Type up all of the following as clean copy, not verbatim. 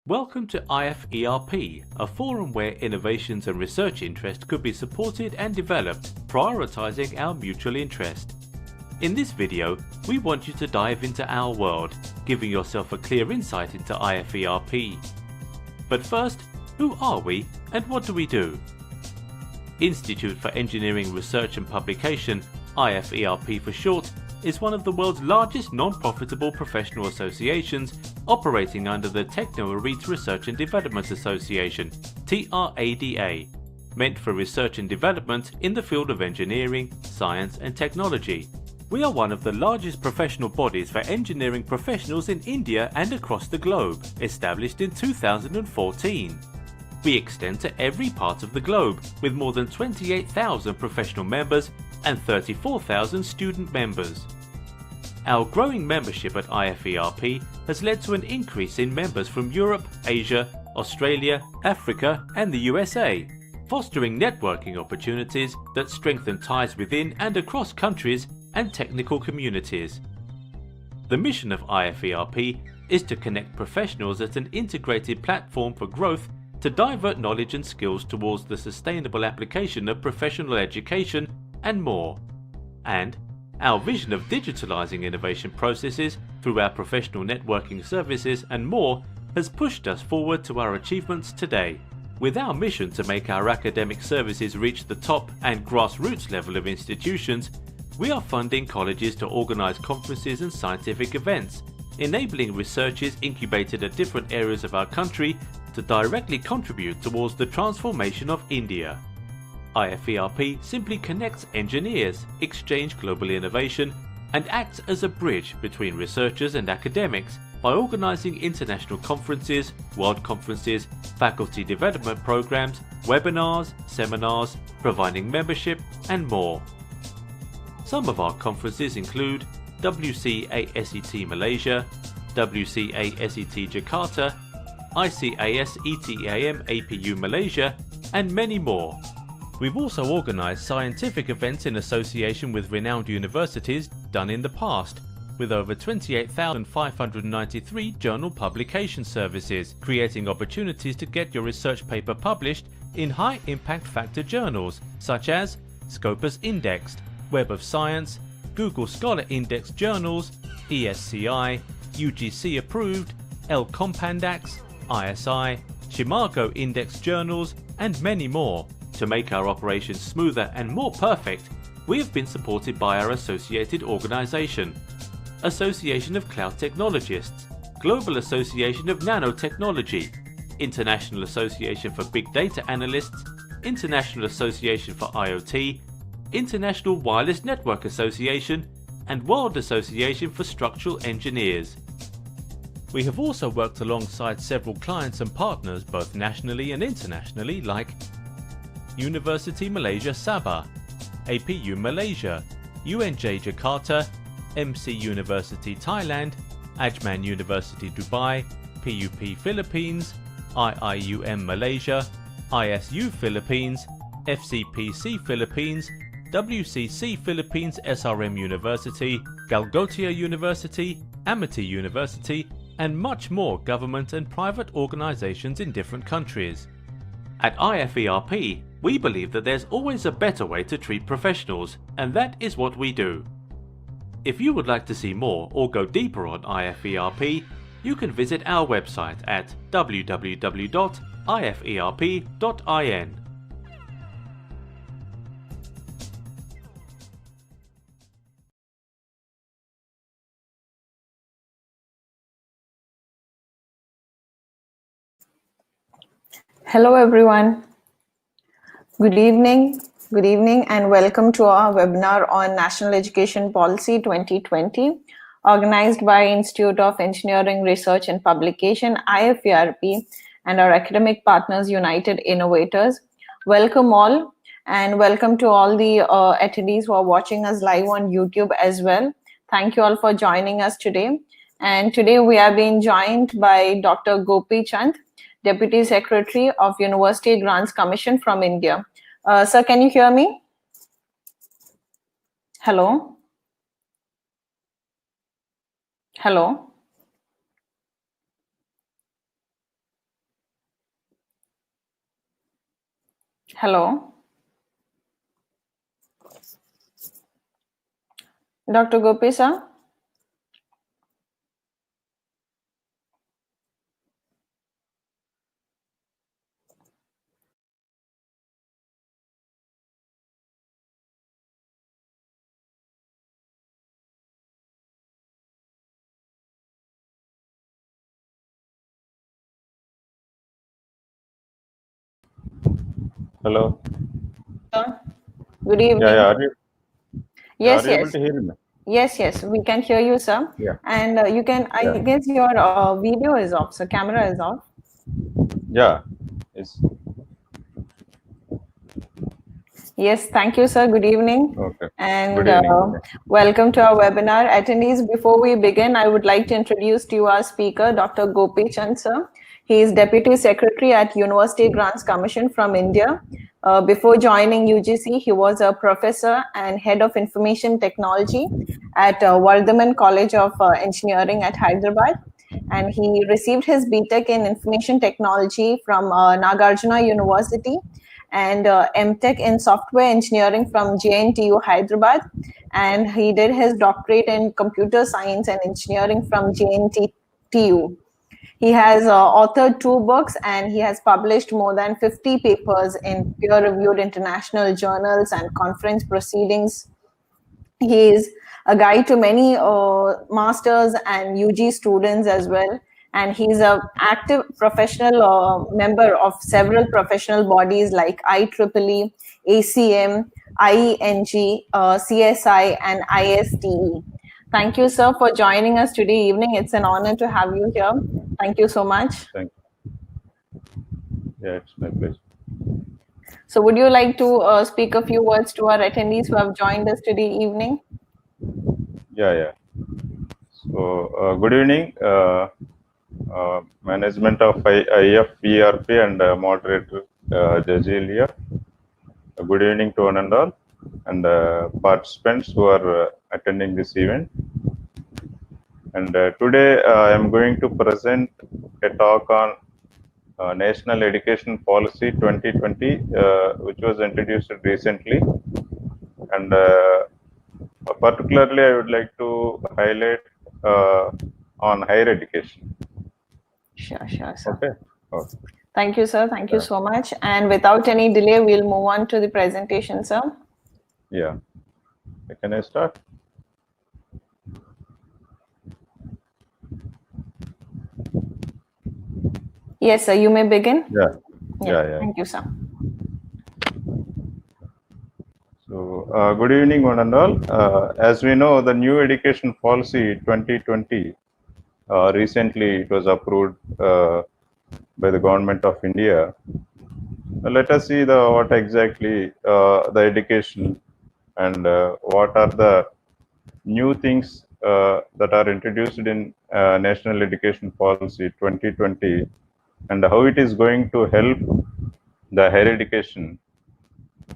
Welcome to IFERP, a forum where innovations and research interest could be supported and developed, prioritizing our mutual interest. In this video, we want you to dive into our world, giving yourself a clear insight into IFERP. But first, who are we and what do we do? Institute for Engineering Research and Publication, IFERP for short, is one of the world's largest non-profitable professional associations operating under the Techno-Elite Research and Development Association, TRADA, meant for research and development in the field of engineering, science and technology. We are one of the largest professional bodies for engineering professionals in India and across the globe, established in 2014. We extend to every part of the globe, with more than 28,000 professional members and 34,000 student members. Our growing membership at IFERP has led to an increase in members from Europe, Asia, Australia, Africa and the USA, fostering networking opportunities that strengthen ties within and across countries and technical communities. The mission of IFERP is to connect professionals at an integrated platform for growth to divert knowledge and skills towards the sustainable application of professional education and more. And our vision of digitalizing innovation processes through our professional networking services and more has pushed us forward to our achievements today. With our mission to make our academic services reach the top and grassroots level of institutions, we are funding colleges to organize conferences and scientific events, enabling researchers incubated at different areas of our country to directly contribute towards the transformation of India. IFERP simply connects engineers, exchange global innovation, and acts as a bridge between researchers and academics by organizing international conferences, world conferences, faculty development programs, webinars, seminars, providing membership, and more. Some of our conferences include WCASET Malaysia, WCASET Jakarta, ICAS ETAM APU Malaysia, and many more. We've also organised scientific events in association with renowned universities done in the past, with over 28,593 journal publication services, creating opportunities to get your research paper published in high impact factor journals such as Scopus Indexed, Web of Science, Google Scholar Index journals, ESCI, UGC approved, L Compandax, ISI, Chimago Index journals, and many more. To make our operations smoother and more perfect, we have been supported by our associated organisation, Association of Cloud Technologists, Global Association of Nanotechnology, International Association for Big Data Analysts, International Association for IoT, International Wireless Network Association, and World Association for Structural Engineers. We have also worked alongside several clients and partners both nationally and internationally like University Malaysia Sabah, APU Malaysia, UNJ Jakarta, MC University Thailand, Ajman University Dubai, PUP Philippines, IIUM Malaysia, ISU Philippines, FCPC Philippines, WCC Philippines SRM University, Galgotia University, Amity University, and much more government and private organisations in different countries. At IFERP, we believe that there's always a better way to treat professionals, and that is what we do. If you would like to see more or go deeper on IFERP, you can visit our website at www.iferp.in. Hello everyone. Good evening and welcome to our webinar on National Education Policy 2020 organized by Institute of Engineering Research and Publication IFERP and our academic partners United Innovators. Welcome all and welcome to all the attendees who are watching us live on YouTube as well. Thank you all for joining us today. And today we are being joined by Dr. Gopi Chand, Deputy Secretary of University Grants Commission from India. Sir, can you hear me? Hello? Hello? Hello. Dr. Gopi sir? Hello. Good evening. Yeah, Yes, are you able yes. to hear me? Yes, we can hear you, sir. Yeah, And you can, I yeah, guess your video is off, so camera is off. yeah. It's Yes, thank you, sir. Good evening. okay. Good And evening. Good evening. welcome to our webinar. Attendees, before we begin, I would like to introduce to you our speaker, Dr. Gopi Chand, sir. He is Deputy Secretary at University Grants Commission from India. Before joining UGC, he was a professor and head of information technology at Vardhaman College of Engineering at Hyderabad. And he received his BTech in information technology from Nagarjuna University and MTech in software engineering from JNTU Hyderabad. And he did his doctorate in computer science and engineering from JNTU. He has authored 2 books and he has published more than 50 papers in peer reviewed international journals and conference proceedings. He is a guide to many masters and UG students as well. And he's an active professional member of several professional bodies like IEEE, ACM, IENG, CSI, and ISTE. Thank you, sir, for joining us today evening. It's an honor to have you here. Thank you so much. Thank you. Yeah, it's my pleasure. So, would you like to speak a few words to our attendees who have joined us today evening? Yeah. So, good evening, management of IFERP and moderator Jazilia. Good evening to one and all, and participants who are attending this event. And today I am going to present a talk on National Education Policy 2020, which was introduced recently. And particularly, I would like to highlight on higher education. Sure, sir. Okay. Okay. Thank you, sir. Thank you so much. And without any delay, we'll move on to the presentation, sir. Yeah. Can I start? Yes, sir. You may begin. Yeah. Thank you, sir. So, good evening, one and all. As we know, the new education policy 2020 recently it was approved by the government of India. Let us see the what exactly the education and what are the new things that are introduced in National Education Policy 2020 and how it is going to help the higher education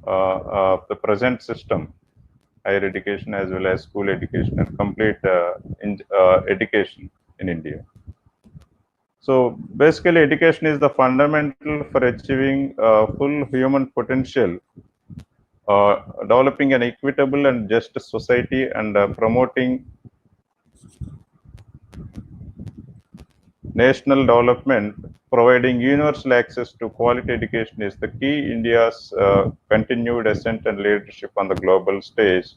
the present system, higher education as well as school education and complete education in India. So basically, education is the fundamental for achieving full human potential, developing an equitable and just society, and promoting national development. Providing universal access to quality education is the key India's continued ascent and leadership on the global stage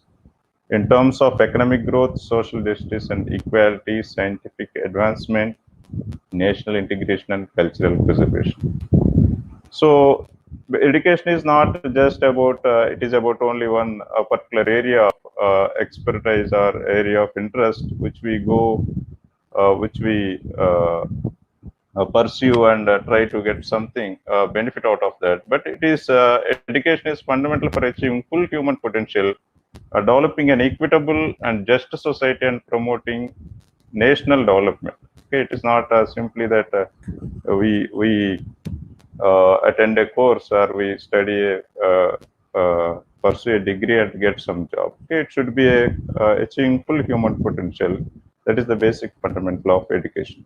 in terms of economic growth, social justice and equality, scientific advancement, national integration and cultural preservation. So education is not just about, it is about only one particular area of expertise or area of interest, which we go, which we pursue and try to get something benefit out of that. But it is, education is fundamental for achieving full human potential, developing an equitable and just society and promoting national development. Okay, it is not simply that we attend a course or we study pursue a degree and get some job. Okay, it should be a achieving full human potential. That is the basic fundamental of education.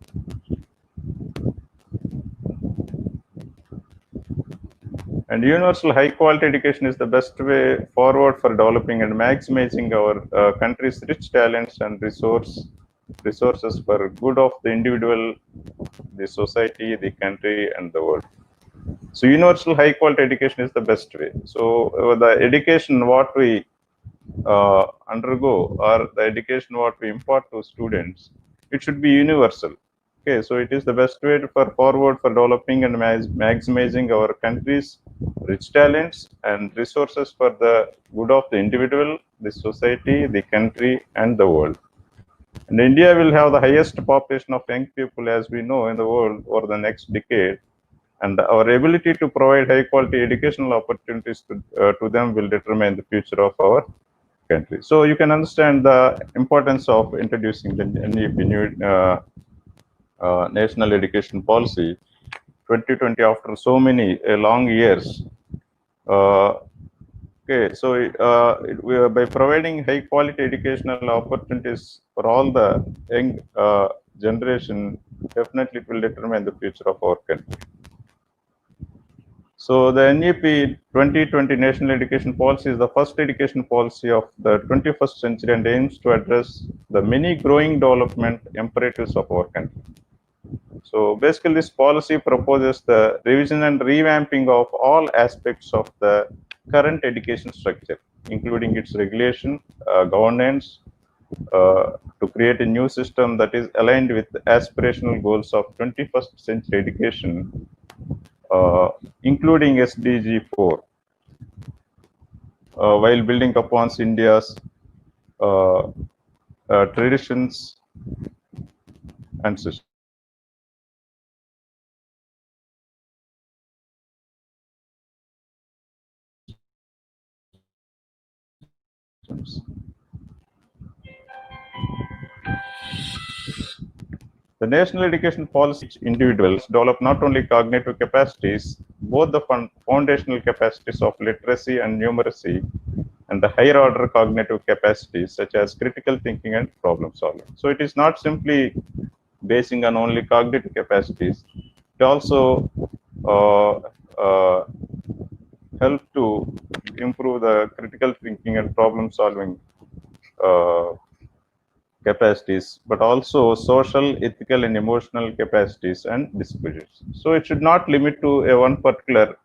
And universal high quality education is the best way forward for developing and maximizing our country's rich talents and resources for good of the individual, the society, the country, and the world. So universal high quality education is the best way. So the education what we undergo or the education what we impart to students, it should be universal. Okay, so it is the best way for forward for developing and maximizing our country's rich talents and resources for the good of the individual, the society, the country, and the world. And India will have the highest population of young people, as we know, in the world over the next decade. And our ability to provide high quality educational opportunities to them will determine the future of our country. So you can understand the importance of introducing the NEP, National Education Policy 2020 after so many long years. Okay, so by providing high quality educational opportunities for all the young generation, definitely it will determine the future of our country. So the NEP 2020 National Education Policy is the first education policy of the 21st century and aims to address the many growing development imperatives of our country. So basically this policy proposes the revision and revamping of all aspects of the current education structure, including its regulation, governance, to create a new system that is aligned with the aspirational goals of 21st century education, including SDG 4, while building upon India's traditions and systems. The national education policy individuals develop not only cognitive capacities, both the foundational capacities of literacy and numeracy, and the higher order cognitive capacities such as critical thinking and problem solving. So it is not simply basing on only cognitive capacities. It also help to improve the critical thinking and problem solving capacities, but also social, ethical, and emotional capacities and dispositions. So it should not limit to a one particular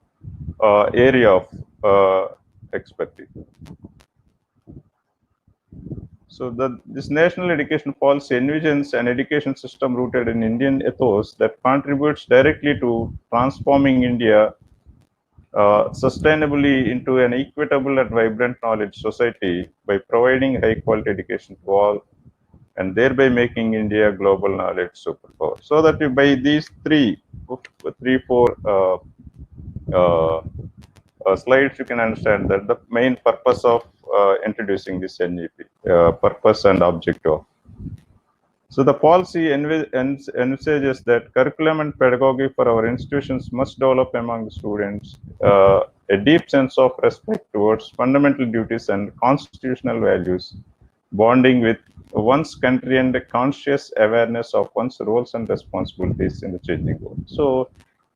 area of expertise. So this national education policy envisions an education system rooted in Indian ethos that contributes directly to transforming India sustainably into an equitable and vibrant knowledge society by providing high quality education to all, and thereby making India a global knowledge superpower. So that by these four slides, you can understand that the main purpose of introducing this NEP, purpose and objective. So the policy envisages that curriculum and pedagogy for our institutions must develop among the students a deep sense of respect towards fundamental duties and constitutional values, bonding with one's country and a conscious awareness of one's roles and responsibilities in the changing world. So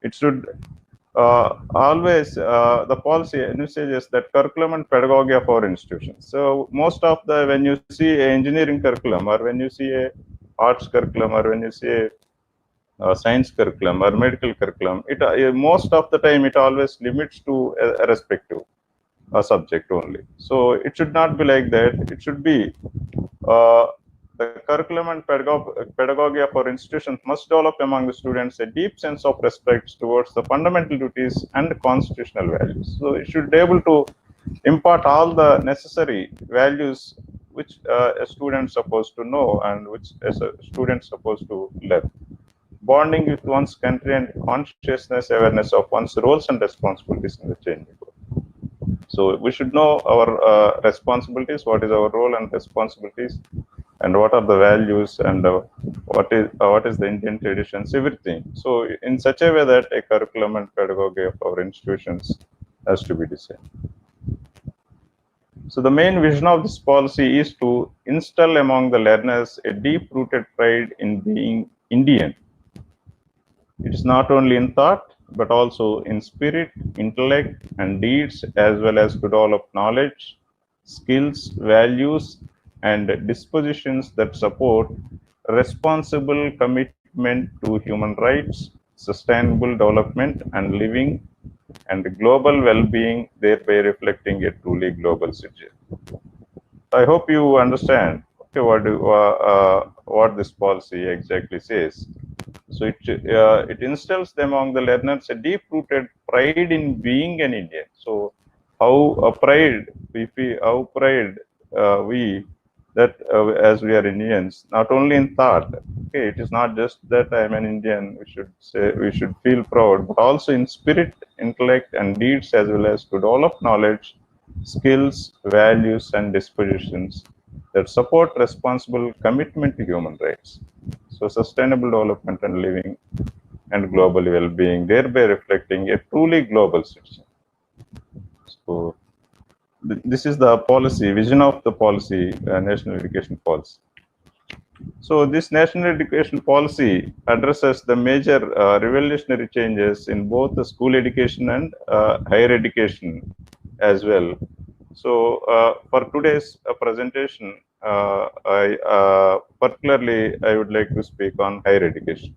it should always, the policy envisages that curriculum and pedagogy of our institutions. So most of the, when you see an engineering curriculum or when you see a arts curriculum or when you see a science curriculum or medical curriculum, it most of the time it always limits to a respective subject only. So it should not be like that. It should be the curriculum and pedagogy of our institutions must develop among the students a deep sense of respect towards the fundamental duties and constitutional values. So it should be able to impart all the necessary values which a student is supposed to know and which a student is supposed to learn. Bonding with one's country and consciousness awareness of one's roles and responsibilities in the changing world. So we should know our responsibilities, what is our role and responsibilities, and what are the values, and what is the Indian traditions, everything. So in such a way that a curriculum and pedagogy of our institutions has to be designed. So the main vision of this policy is to instill among the learners a deep-rooted pride in being Indian. It is not only in thought, but also in spirit, intellect, and deeds, as well as to develop knowledge, skills, values, and dispositions that support responsible commitment to human rights, sustainable development, and living and global well-being, thereby reflecting a truly global citizen. I hope you understand what this policy exactly says. So it instills among the learners a deep-rooted pride in being an Indian. So how pride we that as we are Indians, not only in thought. Okay, it is not just that I am an Indian. We should feel proud, but also in spirit, intellect, and deeds, as well as to develop knowledge, skills, values, and dispositions that support responsible commitment to human rights. So sustainable development and living and global well-being, thereby reflecting a truly global citizen. So this is the policy, vision of the policy, national education policy. So this national education policy addresses the major revolutionary changes in both the school education and higher education as well. So for today's presentation, particularly I would like to speak on higher education.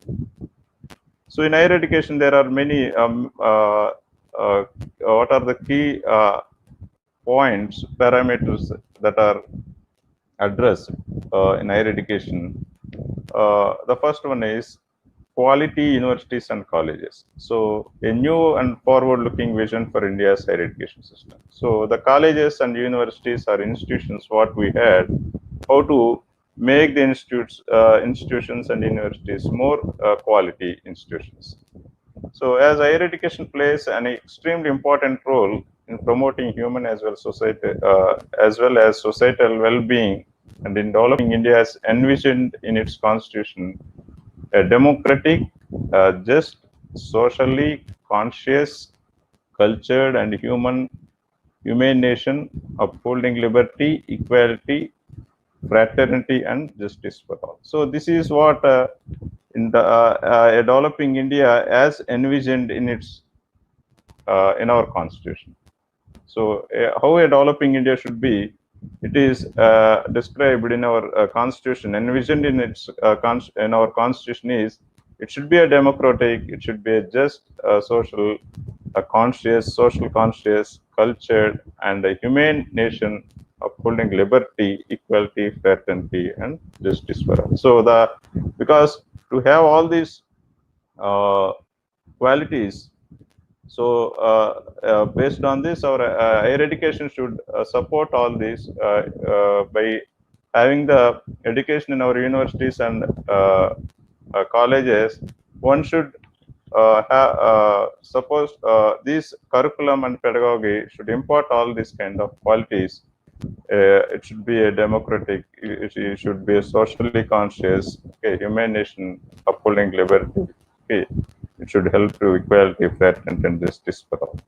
So in higher education, there are many, what are the key points, parameters that are addressed in higher education. The first one is quality universities and colleges. So a new and forward-looking vision for India's higher education system. So the colleges and universities are institutions what we had, how to make the institutions and universities more quality institutions. So as higher education plays an extremely important role in promoting human as well as societal well-being and in developing India as envisioned in its constitution, a democratic, just, socially conscious, cultured, and humane nation upholding liberty, equality, fraternity, and justice for all. So this is what in the a developing India as envisioned in its in our constitution. So how a developing India should be, it is described in our constitution, envisioned in its in our constitution is, it should be a democratic, it should be a just, social, conscious, cultured, and a humane nation upholding liberty, equality, fraternity, and justice for all. So because to have all these qualities, so based on this, our higher education should support all these by having the education in our universities and colleges. One should suppose this curriculum and pedagogy should impart all these kind of qualities. It should be a democratic, it should be a socially conscious, okay, humane nation upholding liberty. Okay. It should help to equality, fraternity, and justice for all.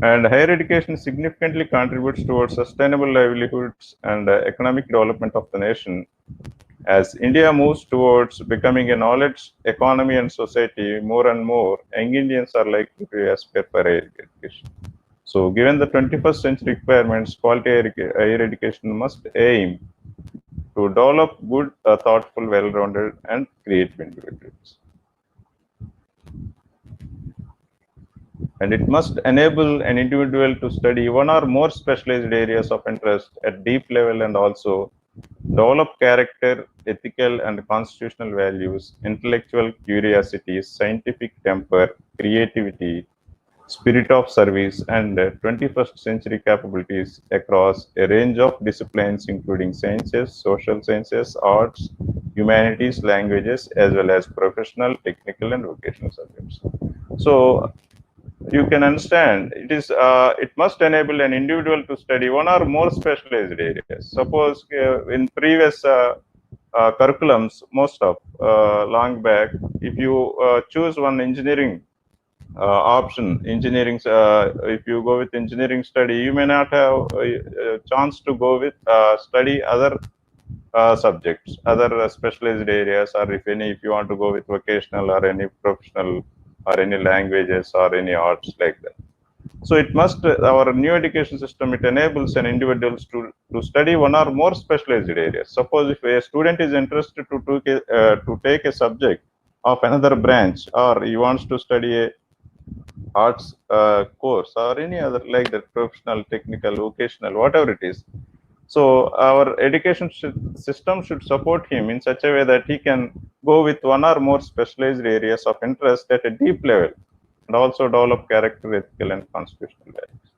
And higher education significantly contributes towards sustainable livelihoods and economic development of the nation. As India moves towards becoming a knowledge economy and society, more and more young Indians are likely to aspire for higher education. So given the 21st century requirements, quality higher education must aim to develop good, thoughtful, well-rounded, and creative individuals. And it must enable an individual to study one or more specialized areas of interest at deep level and also develop character, ethical and constitutional values, intellectual curiosity, scientific temper, creativity, spirit of service, and 21st century capabilities across a range of disciplines, including sciences, social sciences, arts, humanities, languages, as well as professional, technical, and vocational subjects. So you can understand it must enable an individual to study one or more specialized areas. Suppose in previous curriculums, most of long back, if you choose one engineering option, if you go with engineering study, you may not have a chance to go with study other subjects, other specialized areas, or if you want to go with vocational or any professional or any languages or any arts like that. So it must, our new education system, it enables an individuals to study one or more specialized areas. Suppose if a student is interested to take a subject of another branch, or he wants to study a arts course or any other like that, professional, technical, vocational, whatever it is. So our education system should support him in such a way that he can go with one or more specialized areas of interest at a deep level, and also develop character, ethical, and constitutional values.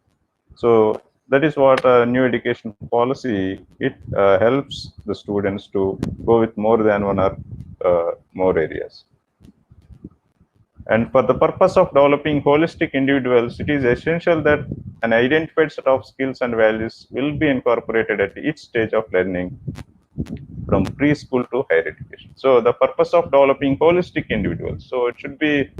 So that is what a new education policy, it helps the students to go with more than one or more areas. And for the purpose of developing holistic individuals, it is essential that an identified set of skills and values will be incorporated at each stage of learning, from preschool to higher education. So the purpose of developing holistic individuals. So it should be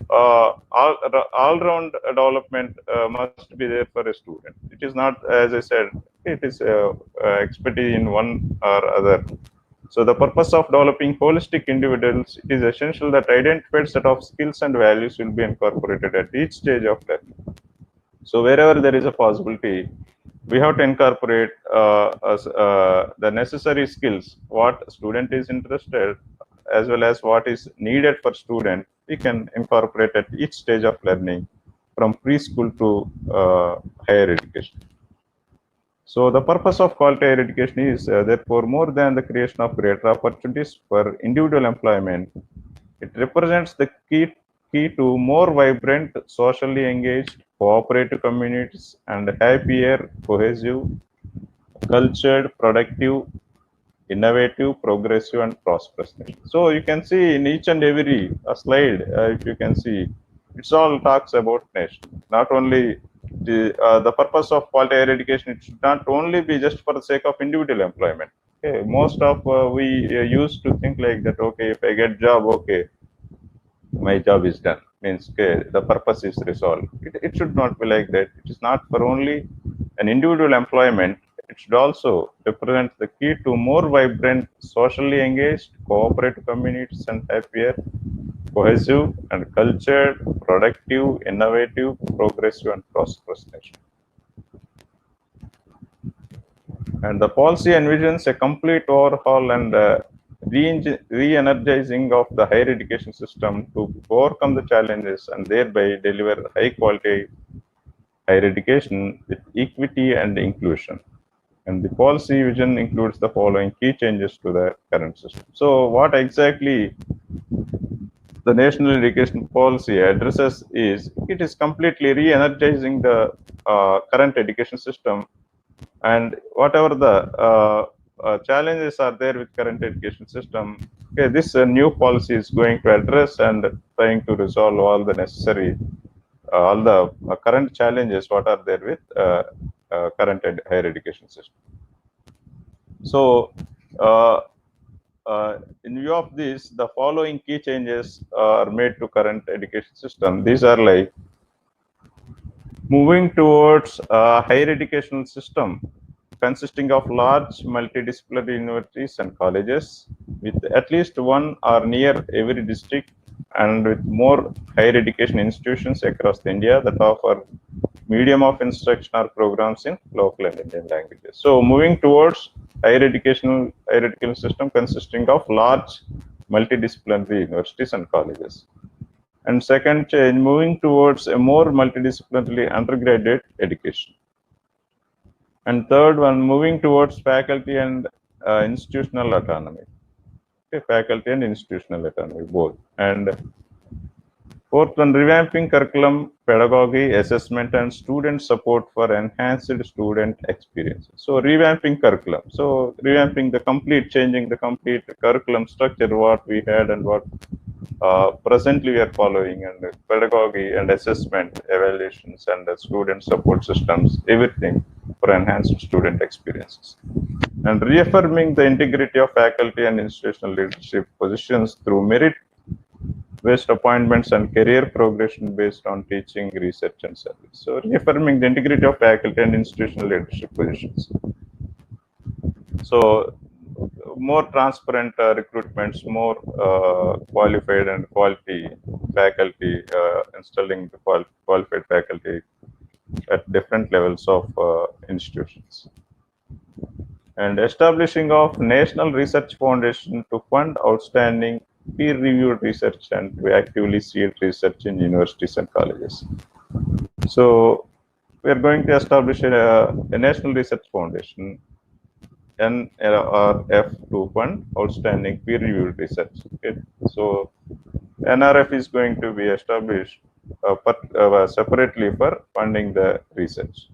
all-round development must be there for a student. It is not, as I said, it is expertise in one or other. So the purpose of developing holistic individuals, it is essential that identified set of skills and values will be incorporated at each stage of learning. So wherever there is a possibility, we have to incorporate the necessary skills, what student is interested, as well as what is needed for student, we can incorporate at each stage of learning, from preschool to higher education. So the purpose of quality higher education is therefore more than the creation of greater opportunities for individual employment. It represents the key to more vibrant, socially engaged, cooperative communities and happier, cohesive, cultured, productive, innovative, progressive, and prosperous nation. So you can see in each and every slide, if you can see, it's all talks about nation. Not only the purpose of quality higher education, it should not only be just for the sake of individual employment. Okay, most of we used to think like that. Okay, if I get job, okay, my job is done. Means okay, the purpose is resolved. It should not be like that. It is not for only an individual employment. It should also represent the key to more vibrant, socially engaged, cooperative communities and happier, cohesive and cultured, productive, innovative, progressive, and prosperous nation. And the policy envisions a complete overhaul and re-energizing of the higher education system to overcome the challenges and thereby deliver high quality higher education with equity and inclusion. And the policy vision includes the following key changes to the current system. So what exactly the national education policy addresses is, it is completely re-energizing the current education system, and whatever the challenges are there with current education system, okay, this new policy is going to address and trying to resolve all the necessary, all the current challenges what are there with current higher education system. So in view of this, the following key changes are made to current education system. These are like moving towards a higher educational system consisting of large multidisciplinary universities and colleges with at least one or near every district, and with more higher education institutions across India that offer medium of instruction or programs in local and Indian languages. So moving towards higher education system consisting of large multidisciplinary universities and colleges. And second change, moving towards a more multidisciplinary undergraduate education. And third one, moving towards faculty and institutional autonomy. Okay, faculty and institutional autonomy, both. And fourth one, revamping curriculum, pedagogy, assessment, and student support for enhanced student experiences. So revamping curriculum. So revamping the complete, changing the complete curriculum structure, what we had and what presently we are following, and pedagogy and assessment, evaluations, and the student support systems, everything for enhanced student experiences. And reaffirming the integrity of faculty and institutional leadership positions through merit-based appointments and career progression based on teaching, research, and service. So reaffirming the integrity of faculty and institutional leadership positions. So more transparent recruitments, more qualified and quality faculty, installing the qualified faculty at different levels of institutions, and establishing of National Research Foundation to fund outstanding peer-reviewed research and to actively seed research in universities and colleges. So we are going to establish a National Research Foundation, NRF, to fund outstanding peer-reviewed research. Okay. So NRF is going to be established separately for funding the research.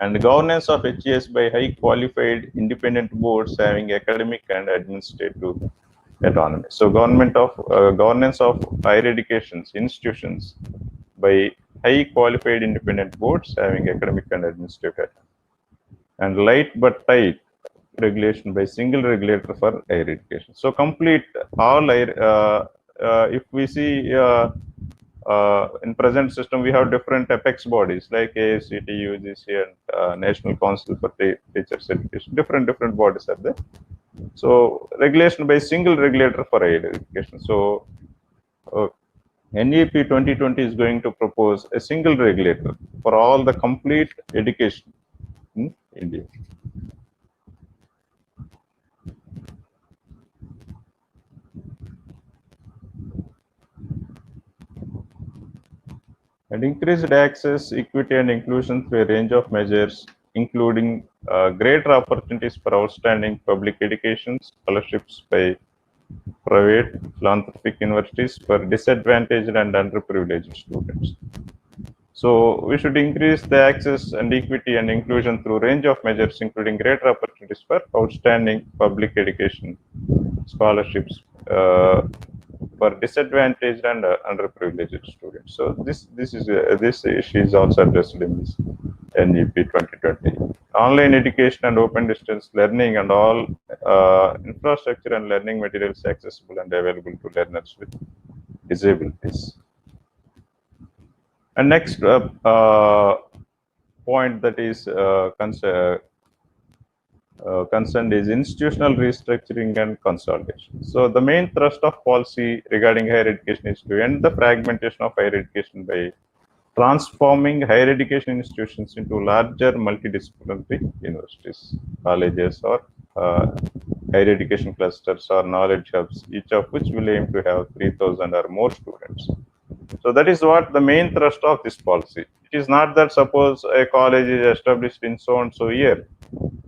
And the governance of HES by high qualified independent boards having academic and administrative autonomy. So governance of higher education institutions by high qualified independent boards having academic and administrative autonomy. And light but tight regulation by single regulator for higher education. So complete all if we see in present system, we have different apex bodies like AICTE, UGC, and National Council for Teachers Education. Different bodies are there. So regulation by single regulator for higher education. So NEP 2020 is going to propose a single regulator for all the complete education in India. And increased access, equity, and inclusion through a range of measures, including greater opportunities for outstanding public education, scholarships by private philanthropic universities for disadvantaged and underprivileged students. So we should increase the access and equity and inclusion through a range of measures, including greater opportunities for outstanding public education, scholarships for disadvantaged and underprivileged students. So this issue is also addressed in this NEP 2020. Online education and open distance learning and all infrastructure and learning materials accessible and available to learners with disabilities. And next point that is concerned is institutional restructuring and consolidation. So the main thrust of policy regarding higher education is to end the fragmentation of higher education by transforming higher education institutions into larger multidisciplinary universities, colleges, or higher education clusters or knowledge hubs, each of which will aim to have 3,000 or more students. So that is what the main thrust of this policy. It is not that suppose a college is established in so and so year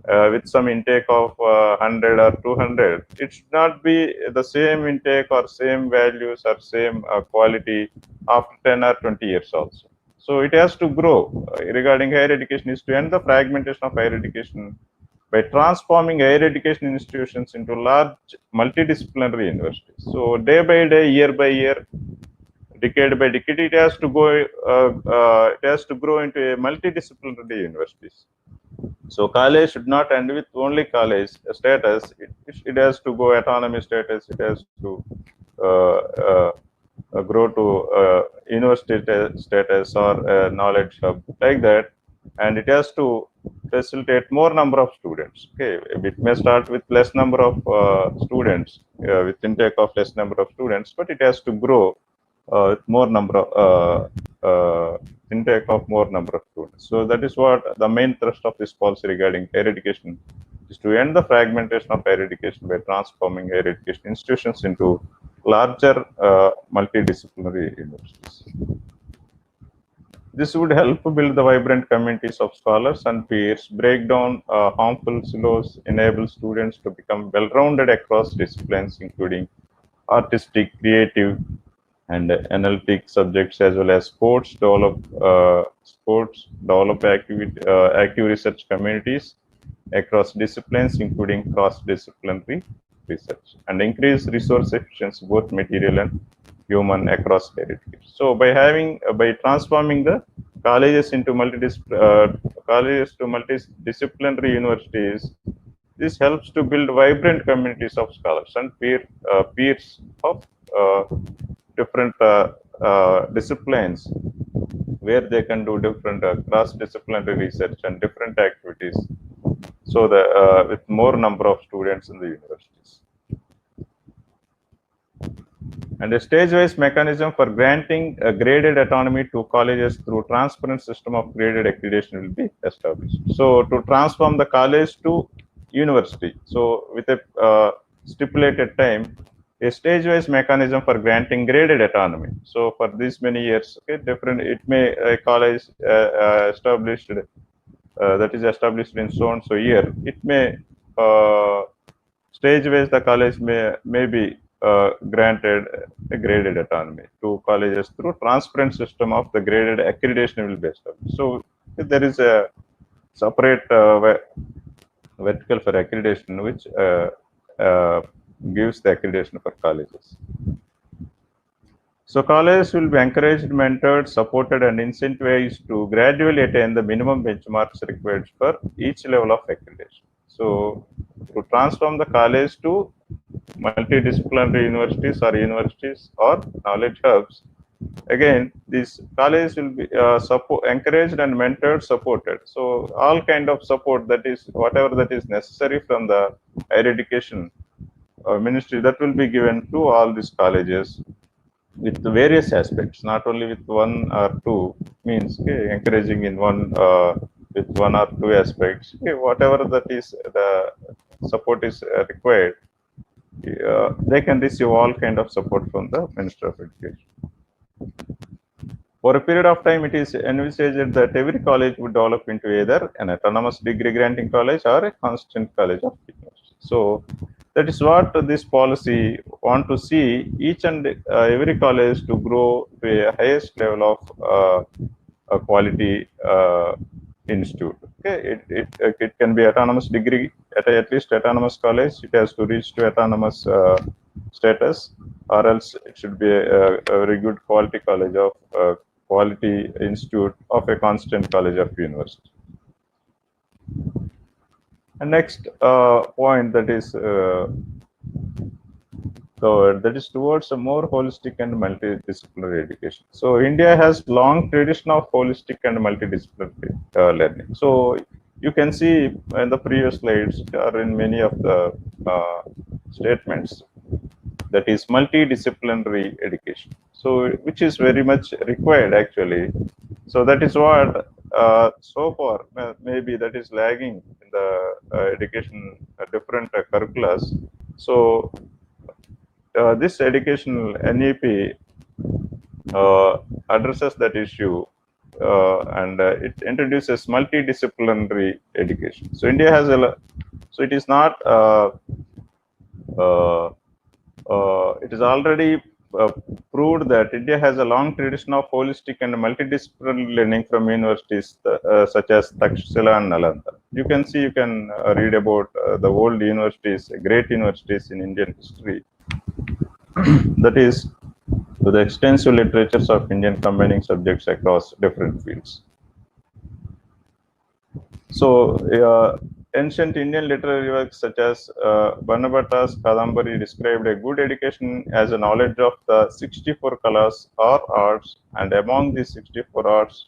with some intake of 100 or 200. It should not be the same intake or same values or same quality after 10 or 20 years also. So it has to grow. Regarding higher education is to end the fragmentation of higher education by transforming higher education institutions into large multidisciplinary universities. So day by day, year by year, decade by decade, it has to go. It has to grow into a multidisciplinary universities. So college should not end with only college status. It has to go autonomy status. It has to grow to university status or knowledge hub like that, and it has to facilitate more number of students. Okay, it may start with less number of students, with intake of less number of students, but it has to grow with more number of intake of more number of students. So that is what the main thrust of this policy regarding higher education is, to end the fragmentation of higher education by transforming higher education institutions into larger multidisciplinary universities. This would help build the vibrant communities of scholars and peers, break down harmful silos, enable students to become well-rounded across disciplines, including artistic, creative, and analytic subjects, as well as develop active research communities across disciplines, including cross-disciplinary research, and increase resource efficiency, both material and human, across higher education. So by transforming the colleges into multidisciplinary universities, this helps to build vibrant communities of scholars and peers of different disciplines, where they can do different cross-disciplinary research and different activities So with more number of students in the universities. And a stage-wise mechanism for granting a graded autonomy to colleges through transparent system of graded accreditation will be established. So to transform the college to university, so with a stipulated time, a stage-wise mechanism for granting graded autonomy. So for these many years, okay, different, it may a college established that is established in so and so year, it may stage-wise the college may be granted a graded autonomy to colleges through transparent system of the graded accreditation will be established. So there is a separate vertical for accreditation which gives the accreditation for colleges. So colleges will be encouraged, mentored, supported, and incentivized to gradually attain the minimum benchmarks required for each level of accreditation. So to transform the college to multidisciplinary universities or knowledge hubs, again, these colleges will be encouraged and mentored, supported. So all kind of support, that is whatever that is necessary from the higher education ministry, that will be given to all these colleges with various aspects, not only with one or two, means okay, encouraging in one with one or two aspects, okay, whatever that is the support is required, they can receive all kind of support from the Minister of Education. For a period of time, it is envisaged that every college would develop into either an autonomous degree granting college or a constant college of university. So that is what this policy want to see each and every college to grow to a highest level of a quality institute. Okay, it can be autonomous degree at least autonomous college. It has to reach to autonomous status, or else it should be a very good quality college of quality institute of a constant college of university. And next point that is covered, that is towards a more holistic and multidisciplinary education. So India has long tradition of holistic and multidisciplinary learning. So you can see in the previous slides or in many of the statements, that is multidisciplinary education. So which is very much required actually. So that is what so far maybe that is lagging in the education different curriculums. So this educational NEP addresses that issue and it introduces multidisciplinary education. So India has so it is not it is already proved that India has a long tradition of holistic and multidisciplinary learning from universities such as Takshashila and Nalanda. You can see, you can read about the old universities, great universities in Indian history. That is, to the extensive literatures of Indian combining subjects across different fields. So, ancient Indian literary works such as Banabhatta's Kadambari described a good education as a knowledge of the 64 kalas or arts, and among these 64 arts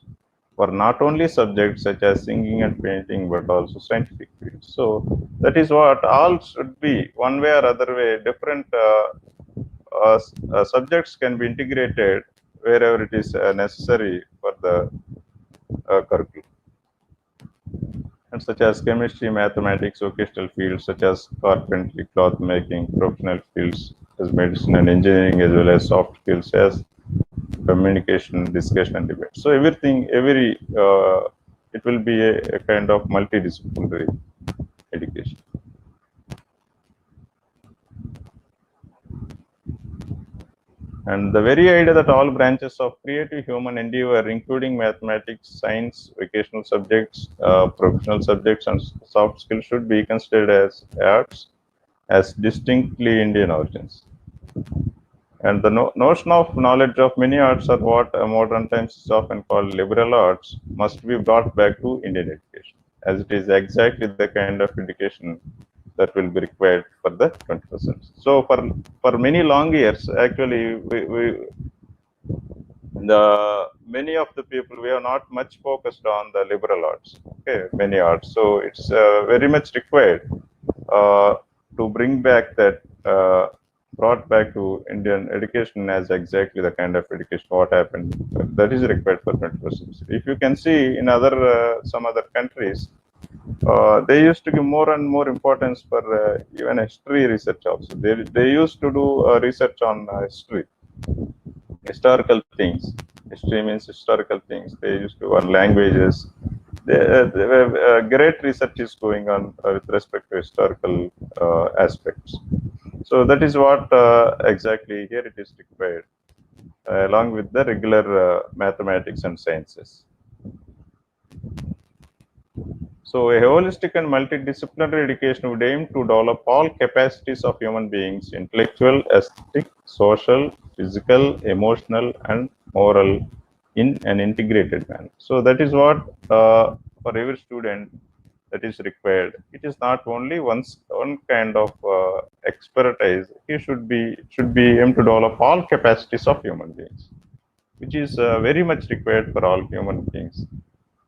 were not only subjects such as singing and painting, but also scientific fields. So that is what all should be, one way or other way, different subjects can be integrated wherever it is necessary for the curriculum. And such as chemistry, mathematics, vocational fields such as carpentry, cloth making, professional fields as medicine and engineering, as well as soft skills as communication, discussion, and debate. So everything, it will be a kind of multidisciplinary education. And the very idea that all branches of creative human endeavor, including mathematics, science, vocational subjects, professional subjects, and soft skills, should be considered as arts, as distinctly Indian origins. And the notion of knowledge of many arts, or what modern times is often called liberal arts, must be brought back to Indian education, as it is exactly the kind of education that will be required for the 21st century. So for many long years, actually, the many of the people, we are not much focused on the liberal arts, okay, many arts. So it's very much required to bring back that, brought back to Indian education as exactly the kind of education what happened that is required for 21st century. If you can see in other some other countries, they used to give more and more importance for even history research also. They used to do research on history, historical things. History means historical things. They used to on languages. Great research is going on with respect to historical aspects. So that is what exactly here it is required, along with the regular mathematics and sciences. So a holistic and multidisciplinary education would aim to develop all capacities of human beings: intellectual, aesthetic, social, physical, emotional, and moral in an integrated manner. So that is what for every student that is required. It is not only one kind of expertise. He should be aimed to develop all capacities of human beings, which is very much required for all human beings: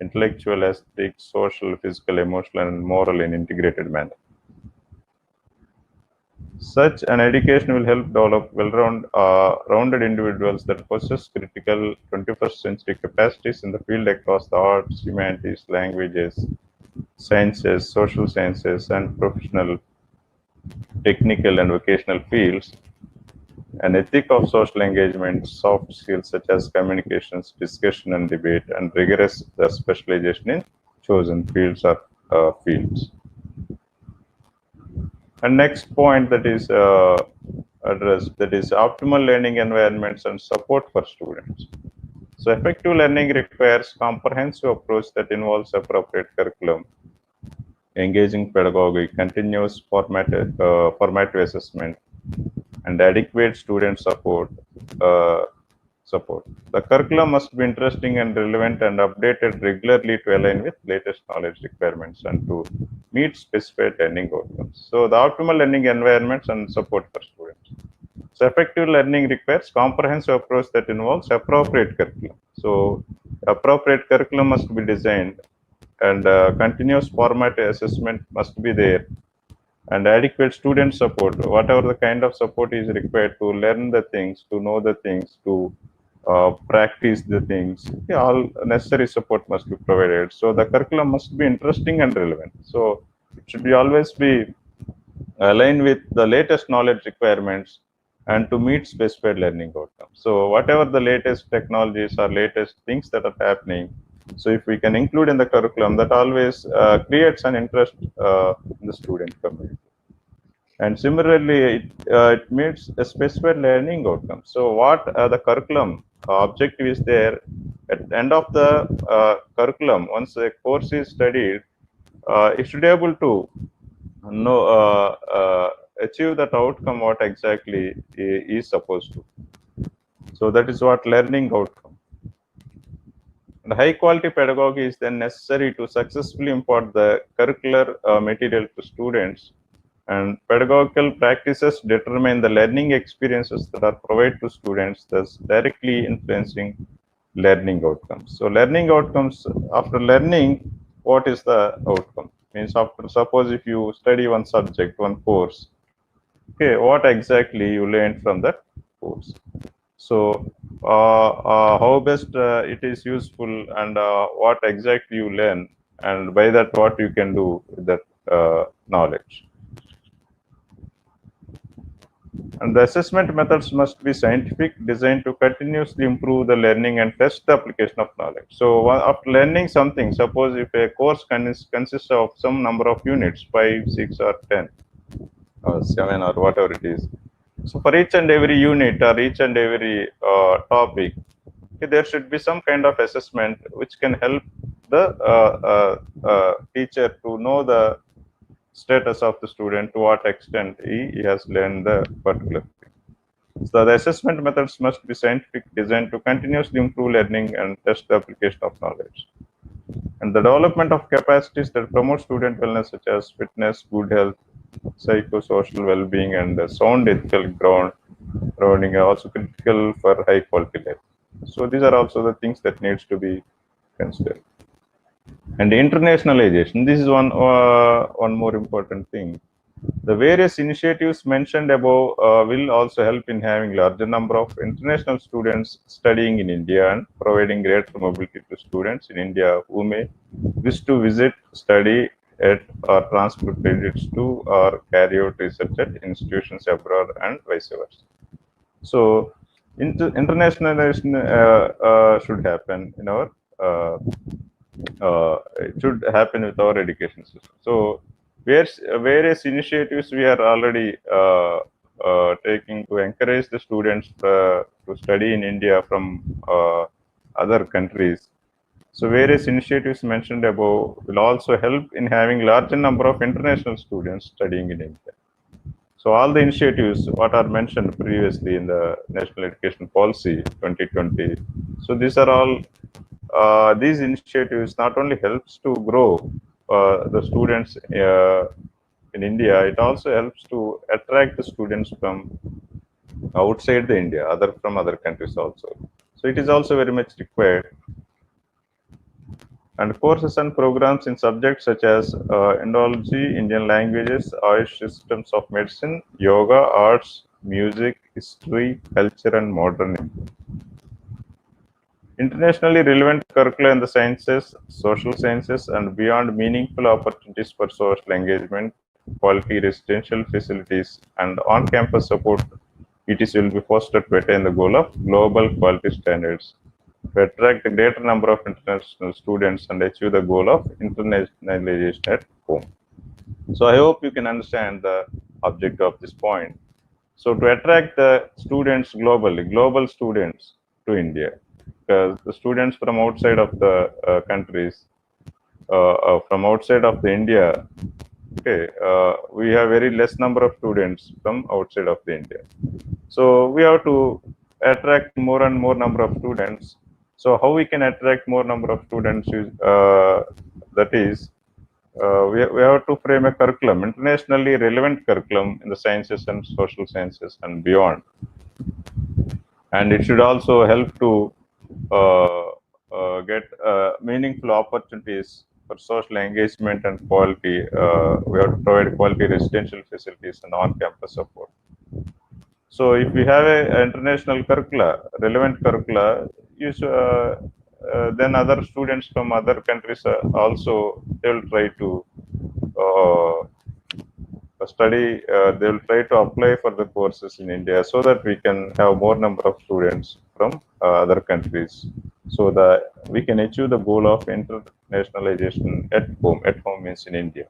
intellectual, aesthetic, social, physical, emotional, and moral in integrated manner. Such an education will help develop well-rounded individuals that possess critical 21st century capacities in the field across the arts, humanities, languages, sciences, social sciences, and professional, technical, and vocational fields. An ethic of social engagement, soft skills such as communications, discussion, and debate, and rigorous specialization in chosen fields or fields. And next point that is addressed, that is optimal learning environments and support for students. So effective learning requires comprehensive approach that involves appropriate curriculum, engaging pedagogy, continuous formative assessment, and adequate student support. The curriculum must be interesting and relevant and updated regularly to align with latest knowledge requirements and to meet specified learning outcomes. So the optimal learning environments and support for students. So effective learning requires comprehensive approach that involves appropriate curriculum. So appropriate curriculum must be designed, and continuous formative assessment must be there, and adequate student support, whatever the kind of support is required to learn the things, to know the things, to practice the things. Yeah, all necessary support must be provided. So the curriculum must be interesting and relevant. So it should be always be aligned with the latest knowledge requirements and to meet specified learning outcomes. So whatever the latest technologies or latest things that are happening, so if we can include in the curriculum, that always creates an interest in the student community. And similarly, it meets a specified learning outcome. So what the curriculum objective is there, at the end of the curriculum, once the course is studied, it should be able to know, achieve that outcome what exactly is supposed to. So that is what learning outcome. And high quality pedagogy is then necessary to successfully impart the curricular material to students, and pedagogical practices determine the learning experiences that are provided to students, thus directly influencing learning outcomes. So learning outcomes, after learning, what is the outcome? Means after, suppose if you study one subject, one course, okay, what exactly you learned from that course? So how best it is useful, and what exactly you learn, and by that what you can do with that knowledge. And the assessment methods must be scientific, designed to continuously improve the learning and test the application of knowledge. So after learning something, suppose if a course consists of some number of units, 5, 6, or 10, or 7, or whatever it is. So for each and every unit or each and every topic, okay, there should be some kind of assessment which can help the teacher to know the status of the student, to what extent he has learned the particular thing. So the assessment methods must be scientific, designed to continuously improve learning and test the application of knowledge. And the development of capacities that promote student wellness, such as fitness, good health, psychosocial well-being, and sound ethical grounding, are also critical for high quality life. So these are also the things that needs to be considered. And internationalization, this is one more important thing. The various initiatives mentioned above will also help in having larger number of international students studying in India and providing greater mobility to students in India who may wish to visit, study at, or transfer credits to, or carry out research at institutions abroad and vice versa. So internationalization should happen in our it should happen with our education system. So various initiatives we are already taking to encourage the students to study in India from other countries. So various initiatives mentioned above will also help in having larger number of international students studying in India. So all the initiatives what are mentioned previously in the National Education Policy 2020. So these are all these initiatives not only helps to grow the students in India, it also helps to attract the students from outside the India, from other countries also. So it is also very much required. And courses and programs in subjects such as Indology, Indian languages, Ayush systems of medicine, yoga, arts, music, history, culture, and modern India. Internationally relevant curricula in the sciences, social sciences, and beyond meaningful opportunities for social engagement, quality residential facilities, and on-campus support, etc. will be fostered to attain the goal of global quality standards, to attract a greater number of international students and achieve the goal of internationalization at home. So I hope you can understand the objective of this point. So to attract the students globally, global students to India, because the students from outside of the countries, from outside of the India, okay, we have very less number of students from outside of the India. So we have to attract more and more number of students. So how we can attract more number of students is that is we have to frame a curriculum, internationally relevant curriculum in the sciences and social sciences and beyond. And it should also help to get meaningful opportunities for social engagement and quality. We have to provide quality residential facilities and on-campus support. So if we have a international curricula, relevant curricula, then other students from other countries also they will try to study. They will try to apply for the courses in India so that we can have more number of students from other countries, so that we can achieve the goal of internationalization at home. At home means in India.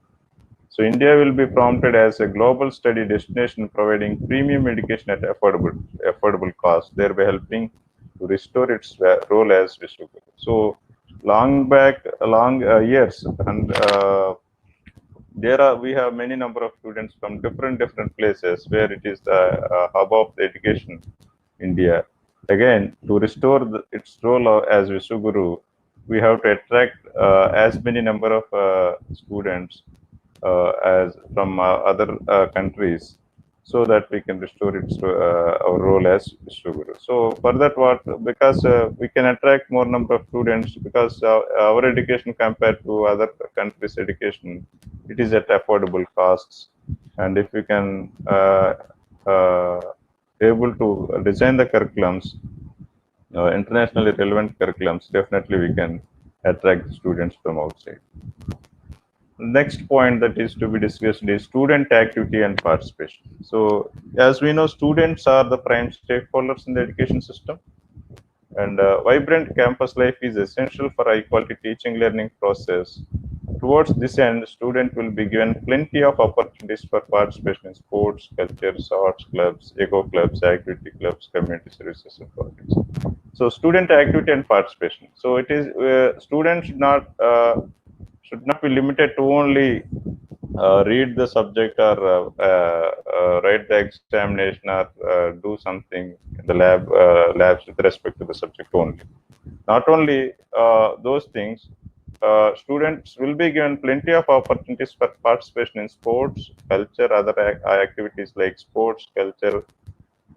So India will be promoted as a global study destination, providing premium education at affordable cost, thereby helping to restore its role as Vishwaguru. So long years, and we have many number of students from different places where it is the hub of the education, India. Again, to restore its role as Vishwaguru, we have to attract as many number of students as from other countries, so that we can restore its our role as Vishwaguru. So for that, because we can attract more number of students, because our education compared to other countries' education, it is at affordable costs, and if we can able to design the curriculums, internationally relevant curriculums, definitely we can attract students from outside. Next point that is to be discussed is student activity and participation. So as we know, students are the prime stakeholders in the education system, and vibrant campus life is essential for high quality teaching learning process. Towards this end, student will be given plenty of opportunities for participation in sports, cultures, arts clubs, eco clubs, activity clubs, community services and projects. So student activity and participation. So it is students should not be limited to only read the subject, or write the examination, or do something in the labs with respect to the subject only. Not only those things, students will be given plenty of opportunities for participation in sports, culture, other activities like sports, culture,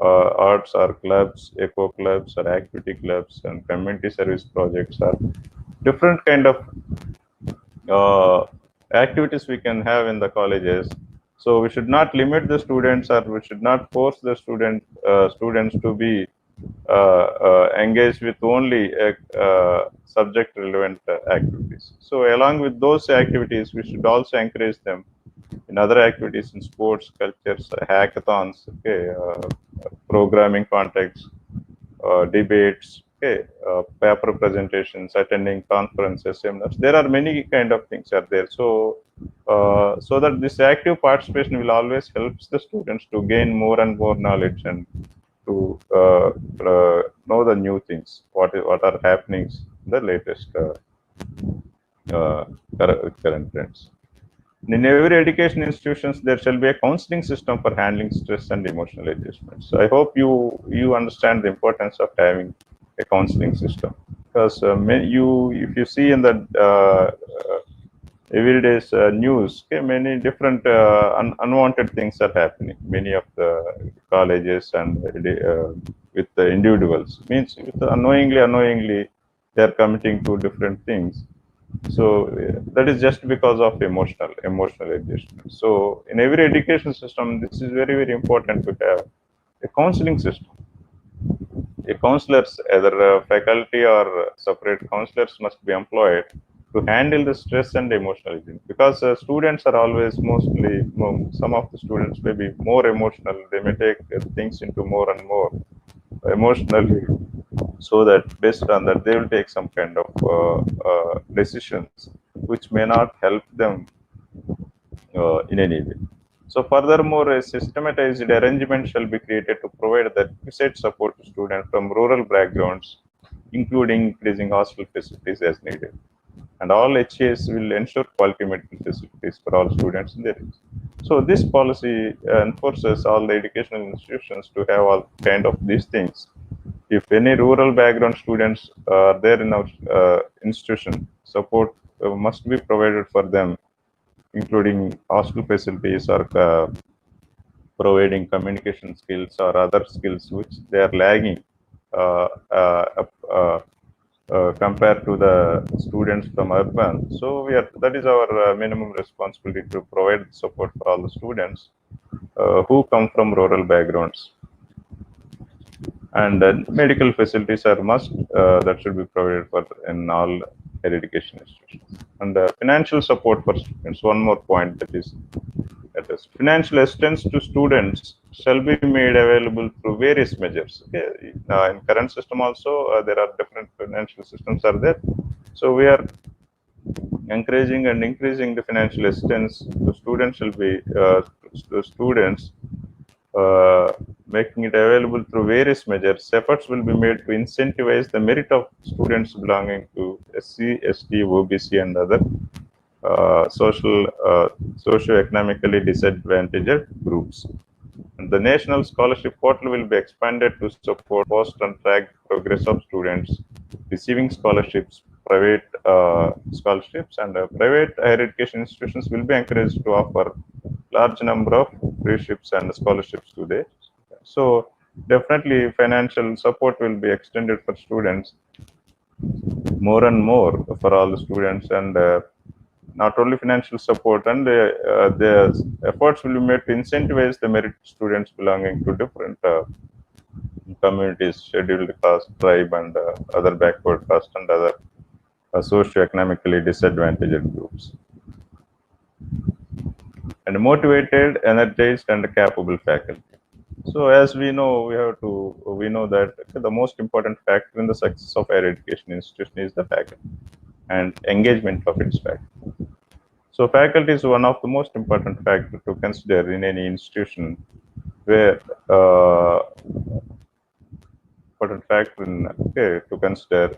arts or clubs, eco clubs or activity clubs, and community service projects are different kind of activities we can have in the colleges. So we should not limit the students, or we should not force the students to be engaged with only subject relevant activities. So along with those activities, we should also encourage them in other activities in sports, cultures, hackathons, okay, programming contexts, debates, okay, paper presentations, attending conferences, seminars. There are many kind of things are there. So that this active participation will always helps the students to gain more and more knowledge and to know the new things, what are happenings, the latest current trends. In every education institutions, there shall be a counseling system for handling stress and emotional adjustments. So I hope you understand the importance of having a counseling system, because if you see in the everyday's news, okay, many different unwanted things are happening. Many of the colleges and with the individuals, means with unknowingly they are committing to different things. So that is just because of emotional adjustment. So in every education system, this is very important to have a counseling system. A counselors, either faculty or separate counselors, must be employed to handle the stress and emotional aging, because students are always some of the students may be more emotional. They may take things into more and more emotionally, so that based on that they will take some kind of decisions which may not help them in any way. So furthermore, a systematized arrangement shall be created to provide the requisite support to students from rural backgrounds, including increasing hostel facilities as needed. And all HAs will ensure quality medical facilities for all students in their region. So this policy enforces all the educational institutions to have all kind of these things. If any rural background students are there in our institution, support must be provided for them, including hostel facilities or providing communication skills or other skills which they are lagging uh, uh, uh, compared to the students from urban. So that is our minimum responsibility, to provide support for all the students who come from rural backgrounds. And medical facilities are must that should be provided for in all higher education institutions. And financial support for students. One more point, that is financial assistance to students shall be made available through various measures. Okay. In current system also, there are different financial systems are there. So we are encouraging and increasing the financial assistance to students shall be to students, making it available through various measures. Efforts will be made to incentivize the merit of students belonging to SC, ST, OBC, and other socio-economically disadvantaged groups. And the National Scholarship Portal will be expanded to support post and track progress of students receiving scholarships. Private scholarships and private higher education institutions will be encouraged to offer large number of freeships and scholarships to them. So definitely financial support will be extended for students more and more for all the students, and not only financial support, and the efforts will be made to incentivize the merit students belonging to different communities, scheduled caste, tribe, and other backward caste and other socio-economically disadvantaged groups. And motivated, energized, and capable faculty. So as we know, we know that the most important factor in the success of higher education institution is the faculty and engagement of its faculty. So faculty is one of the most important factor to consider in any institution, where important factor to consider.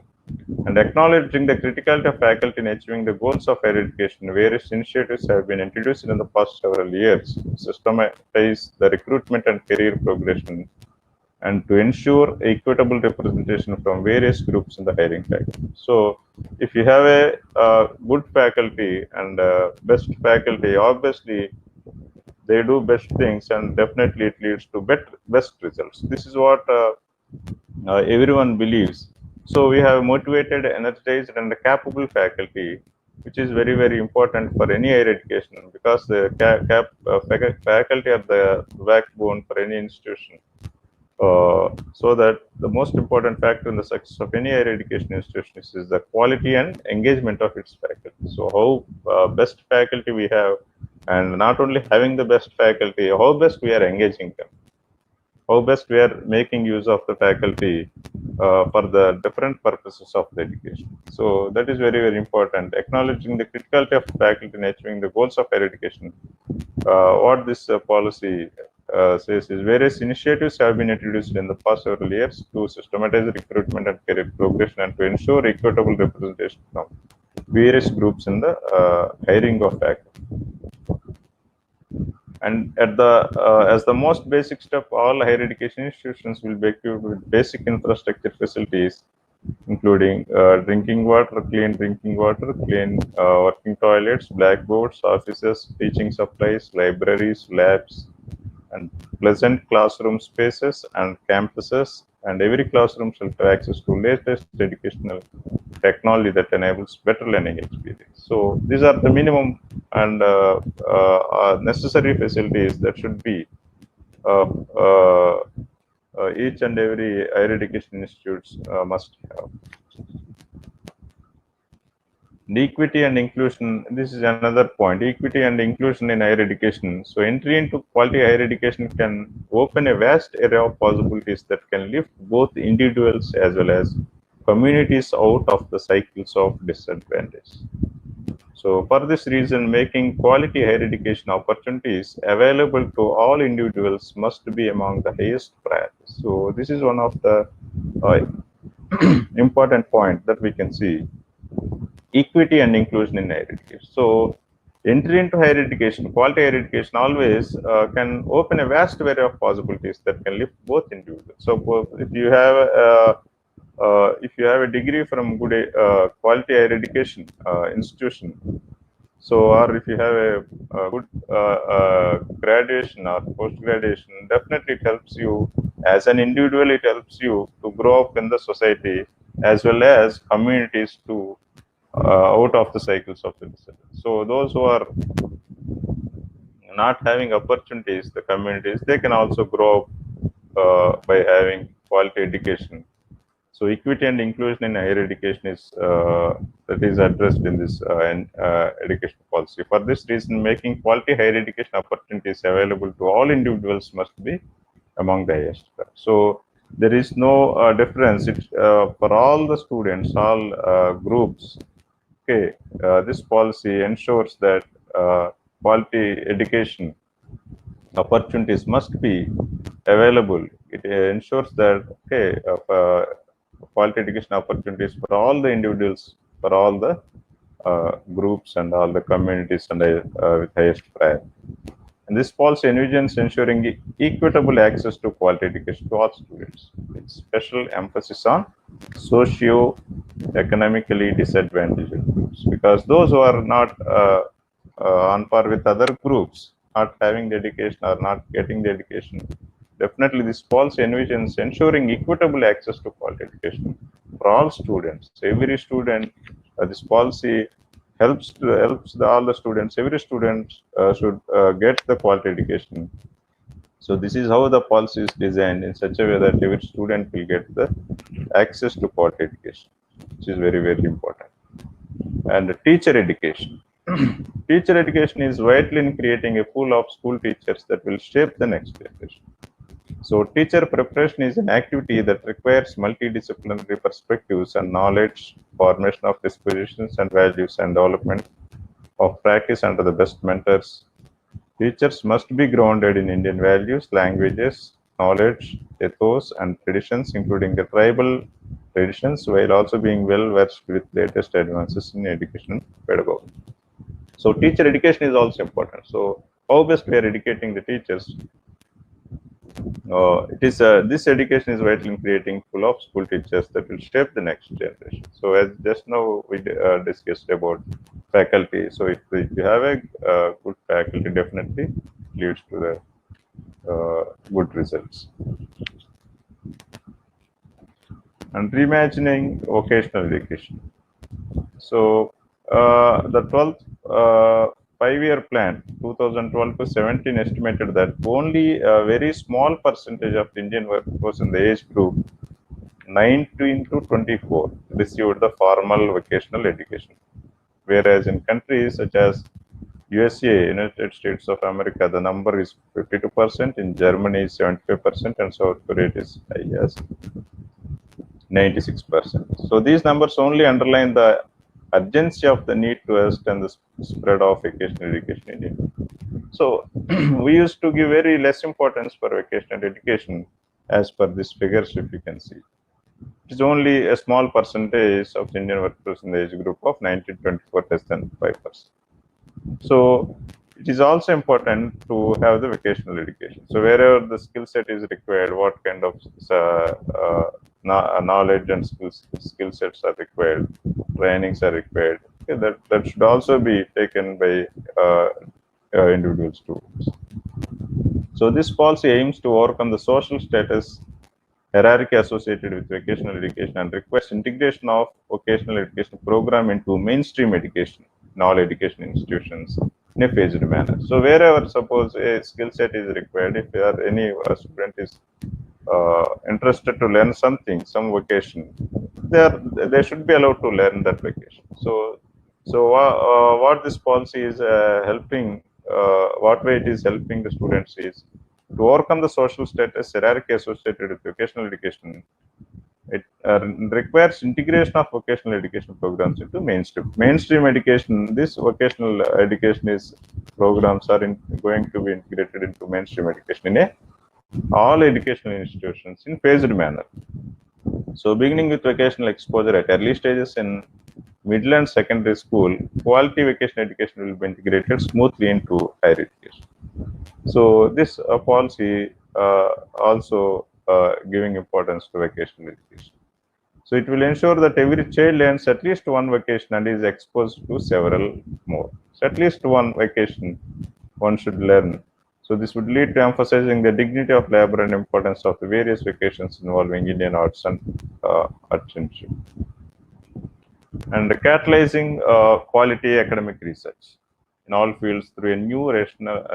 And acknowledging the criticality of faculty in achieving the goals of higher education, various initiatives have been introduced in the past several years to systematize the recruitment and career progression, and to ensure equitable representation from various groups in the hiring faculty. So, if you have a good faculty and best faculty, obviously they do best things, and definitely it leads to best results. This is what everyone believes. So we have motivated, energized, and capable faculty, which is very important for any higher education, because the faculty are the backbone for any institution. So that the most important factor in the success of any higher education institution is the quality and engagement of its faculty. So how best faculty we have, and not only having the best faculty, how best we are engaging them, how best we are making use of the faculty for the different purposes of the education. So that is very important. Acknowledging the criticality of faculty in achieving the goals of higher education. What this policy says is various initiatives have been introduced in the past several years to systematize recruitment and career progression, and to ensure equitable representation from various groups in the hiring of faculty. And at the as the most basic step, all higher education institutions will be equipped with basic infrastructure facilities, including drinking water, clean working toilets, blackboards, offices, teaching supplies, libraries, labs, and pleasant classroom spaces and campuses. And every classroom shall have access to latest educational technology that enables better learning experience. So these are the minimum and necessary facilities that should be uh, uh, each and every higher education institutes must have. And equity and inclusion, this is another point, equity and inclusion in higher education. So entry into quality higher education can open a vast array of possibilities that can lift both individuals as well as communities out of the cycles of disadvantage. So for this reason, making quality higher education opportunities available to all individuals must be among the highest priorities. So this is one of the important point that we can see. Equity and inclusion in higher education. So entry into higher education, quality higher education always can open a vast array of possibilities that can lift both individuals. So if you have a degree from good quality higher education institution, so or if you have a good graduation or post graduation, definitely it helps you as an individual. It helps you to grow up in the society as well as communities to out of the cycles of the disadvantage. So those who are not having opportunities, the communities, they can also grow up by having quality education. So equity and inclusion in higher education is that is addressed in this education policy. For this reason, making quality higher education opportunities available to all individuals must be among the highest. So there is no difference for all the students, all groups. Okay, this policy ensures that quality education opportunities must be available. It ensures that quality education opportunities for all the individuals, for all the groups and all the communities and with highest priority. And this policy envisions ensuring equitable access to quality education to all students, with special emphasis on socio-economically disadvantaged groups, because those who are not on par with other groups, not having the education or not getting the education, definitely this policy envisions ensuring equitable access to quality education for all students. Every student, this policy helps all the students. Every student should get the quality education. So this is how the policy is designed in such a way that every student will get the access to quality education, which is very important. And teacher education. Teacher education is vital in creating a pool of school teachers that will shape the next generation. So teacher preparation is an activity that requires multidisciplinary perspectives and knowledge, formation of dispositions and values, and development of practice under the best mentors. Teachers must be grounded in Indian values, languages, knowledge, ethos, and traditions, including the tribal traditions, while also being well versed with latest advances in education pedagogy. So teacher education is also important. So how best we are educating the teachers? It is this education is vital in creating full of school teachers that will shape the next generation. So as just now we discussed about faculty. So if you have a good faculty, definitely leads to the good results. And reimagining vocational education. So the 12th 5-year plan, 2012 to 17, estimated that only a very small percentage of the Indian workforce in the age group 19 to 24 received the formal vocational education, whereas in countries such as USA, United States of America, the number is 52%, in Germany is 75%, and South Korea is high as 96%. So these numbers only underline the urgency of the need to understand the spread of vocational education in India. So we used to give very less importance for vocational education as per these figures, if you can see. It is only a small percentage of Indian workforce in the age group of 19 to 24, less than 5%. So it is also important to have the vocational education. So wherever the skill set is required, what kind of knowledge and skill sets are required, trainings are required. Okay, that should also be taken by individual students. So this policy aims to overcome the social status hierarchy associated with vocational education and requires integration of vocational education program into mainstream education in all education institutions in a phased manner. So wherever suppose a skill set is required, if there are any student is interested to learn something, some vocation, they should be allowed to learn that vocation. So what this policy is helping, what way it is helping the students is to overcome the social status hierarchy associated with vocational education. It requires integration of vocational education programs into mainstream. Mainstream education, this vocational education is programs are going to be integrated into mainstream education in all educational institutions in phased manner. So beginning with vocational exposure at early stages in middle and secondary school, quality vocational education will be integrated smoothly into higher education. So this policy also giving importance to vocational education. So it will ensure that every child learns at least one vocation and is exposed to several more. So at least one vocation one should learn. So this would lead to emphasizing the dignity of labor and importance of the various vocations involving Indian arts and artisanship. And catalyzing quality academic research in all fields through a new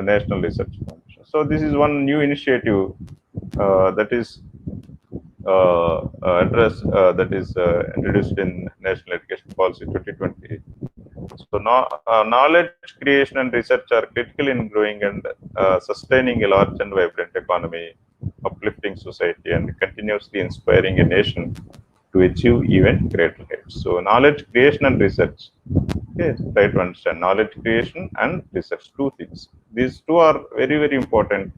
national research foundation. So this is one new initiative that is introduced in National Education Policy 2020. So knowledge creation and research are critical in growing and sustaining a large and vibrant economy, uplifting society, and continuously inspiring a nation to achieve even greater heights. So knowledge creation and research. Okay, try to understand knowledge creation and research, two things. These two are very, very important,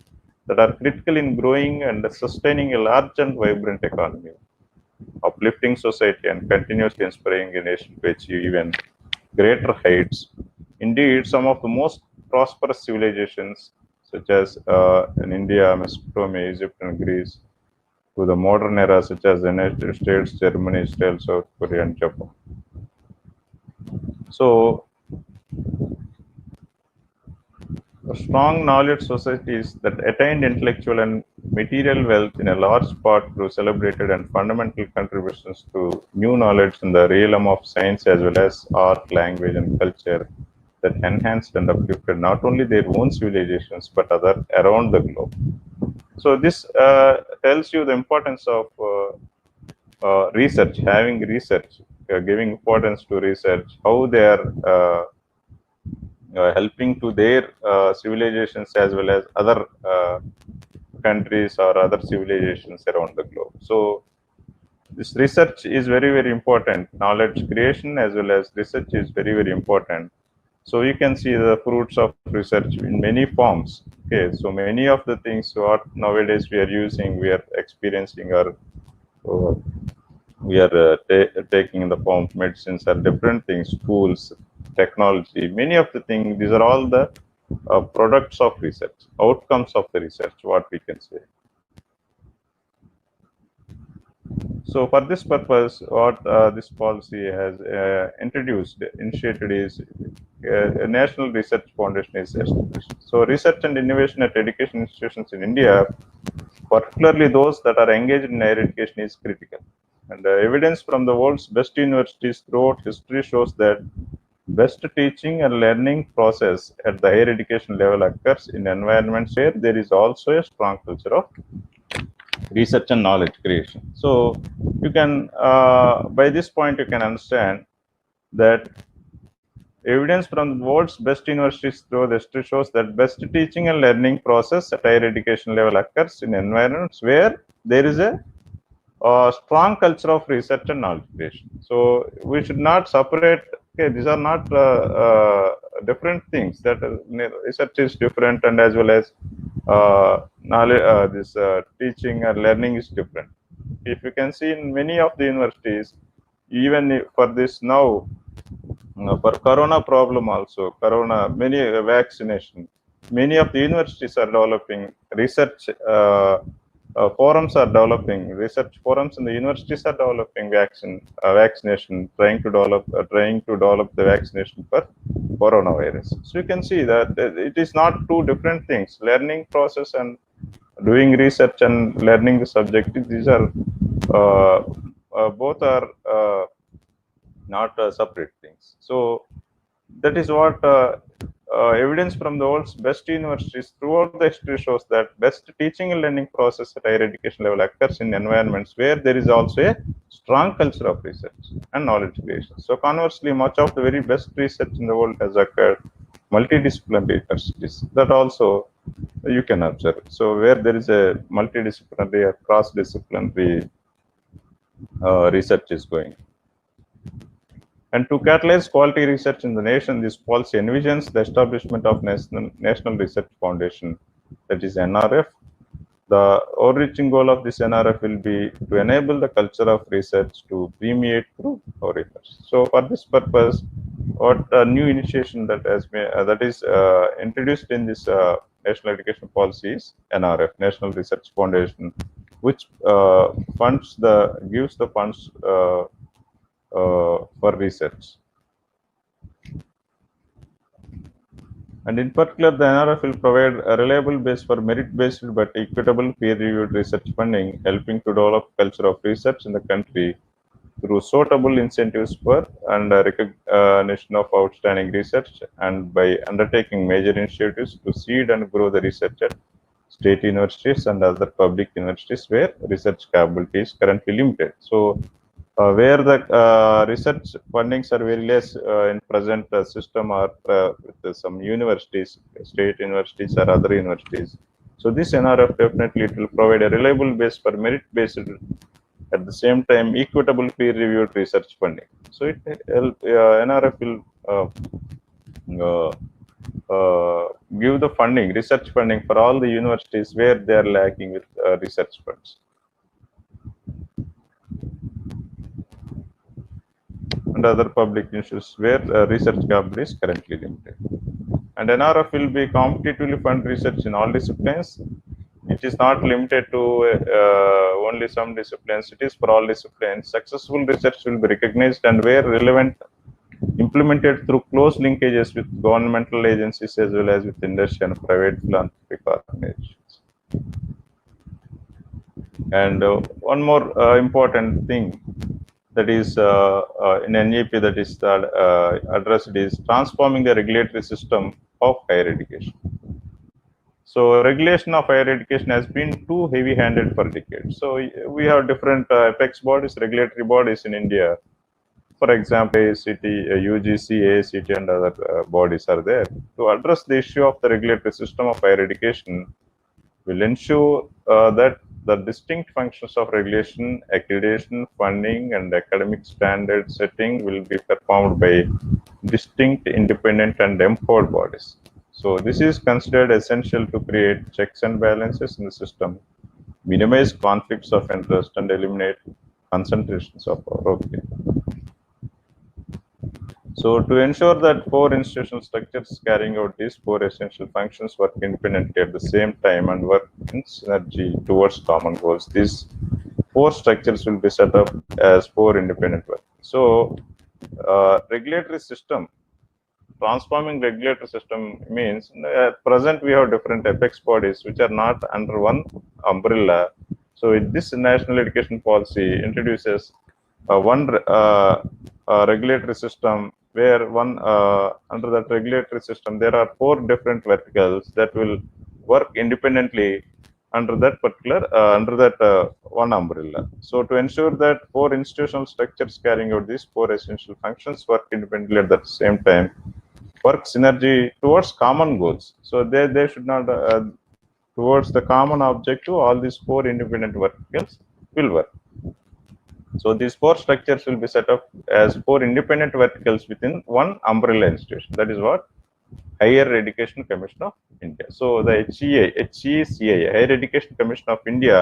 that are critical in growing and sustaining a large and vibrant economy, uplifting society, and continuously inspiring a nation to achieve even greater heights. Indeed, some of the most prosperous civilizations, such as in India, Mesopotamia, Egypt, and Greece, to the modern era, such as the United States, Germany, Israel, South Korea, and Japan. So, strong knowledge societies that attained intellectual and material wealth in a large part through celebrated and fundamental contributions to new knowledge in the realm of science as well as art, language, and culture that enhanced and uplifted not only their own civilizations but other around the globe. So this tells you the importance of research, having research, giving importance to research, how they are helping to their civilizations as well as other countries or other civilizations around the globe. So this research is very, very important. Knowledge creation as well as research is very, very important. So you can see the fruits of research in many forms. Okay, so many of the things what nowadays we are using, we are experiencing, or we are taking in the form of medicines are different things, tools, technology. Many of the things, these are all the products of research, outcomes of the research, what we can say. So for this purpose, what this policy has initiated is a National Research Foundation is established. So research and innovation at education institutions in India, particularly those that are engaged in higher education, is critical. And evidence from the world's best universities throughout history shows that best teaching and learning process at the higher education level occurs in environments where there is also a strong culture of research and knowledge creation. So you can, by this point, you can understand that evidence from the world's best universities through the history shows that best teaching and learning process at higher education level occurs in environments where there is a strong culture of research and knowledge creation. So we should not separate. Okay, these are not different things. That research is different, and as well as knowledge, this teaching and learning is different. If you can see in many of the universities, even for this now, for corona problem also, corona, many vaccination, many of the universities are developing research forums are developing, research forums in the universities are developing vaccination, trying to develop the vaccination for coronavirus. So you can see that it is not two different things. Learning process and doing research and learning the subject, these are both are not separate things. So that is what evidence from the world's best universities throughout the history shows that best teaching and learning process at higher education level occurs in environments where there is also a strong culture of research and knowledge creation. So conversely, much of the very best research in the world has occurred multidisciplinary universities. That also you can observe. So where there is a multidisciplinary or cross-disciplinary research is going. And to catalyze quality research in the nation, this policy envisions the establishment of National Research Foundation, that is NRF. The overreaching goal of this NRF will be to enable the culture of research to permeate through our research. So for this purpose, what a new initiation that has been that is introduced in this National Education Policy is NRF, National Research Foundation, which gives the funds for research. And in particular, the NRF will provide a reliable base for merit-based but equitable peer-reviewed research funding, helping to develop culture of research in the country through suitable incentives for and recognition of outstanding research, and by undertaking major initiatives to seed and grow the research at state universities and other public universities where research capability is currently limited. So where the research fundings are very less in present system or with some universities, state universities or other universities. So this NRF definitely it will provide a reliable base for merit-based, at the same time equitable peer-reviewed research funding. So it NRF will give the funding, research funding for all the universities where they are lacking with research funds. And other public institutions where research capital is currently limited. And NRF will be competitively fund research in all disciplines. It is not limited to only some disciplines, it is for all disciplines. Successful research will be recognized and where relevant, implemented through close linkages with governmental agencies as well as with industry and private philanthropic organizations. And one more important thing that is in NEP that is addressed is transforming the regulatory system of higher education. So regulation of higher education has been too heavy-handed for decades. So we have different apex bodies, regulatory bodies in India. For example, AICT, UGC, AICT and other bodies are there. To address the issue of the regulatory system of higher education will ensure that the distinct functions of regulation, accreditation, funding, and academic standard setting will be performed by distinct, independent, and empowered bodies. So this is considered essential to create checks and balances in the system, minimize conflicts of interest, and eliminate concentrations of power. Okay. So to ensure that four institutional structures carrying out these four essential functions work independently at the same time and work in synergy towards common goals, this four structures will be set up as four independent work. So regulatory system, transforming regulatory system means at present we have different apex bodies which are not under one umbrella. So this national education policy introduces one regulatory system where one under that regulatory system there are four different verticals that will work independently under that particular under that one umbrella. So to ensure that four institutional structures carrying out these four essential functions work independently at the same time, work synergy towards common goals. So they should not towards the common objective, all these four independent verticals will work. So these four structures will be set up as four independent verticals within one umbrella institution. That is what Higher Education Commission of India. So the HECI, Higher Education Commission of India,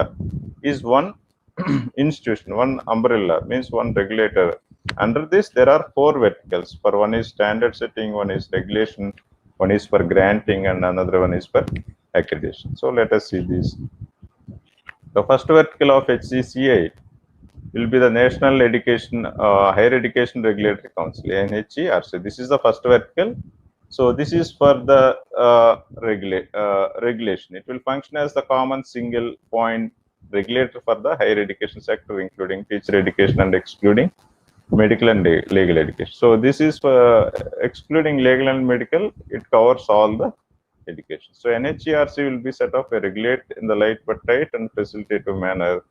is one institution, one umbrella, means one regulator. Under this, there are four verticals. For one is standard setting, one is regulation, one is for granting, and another one is for accreditation. So let us see these. The first vertical of HECI will be the National Education Higher Education Regulatory Council, NHERC. This is the first vertical. So this is for the regulation. It will function as the common single point regulator for the higher education sector, including teacher education and excluding medical and legal education. So this is for excluding legal and medical. It covers all the education. So NHERC will be set up a regulate in the light but tight and facilitative manner,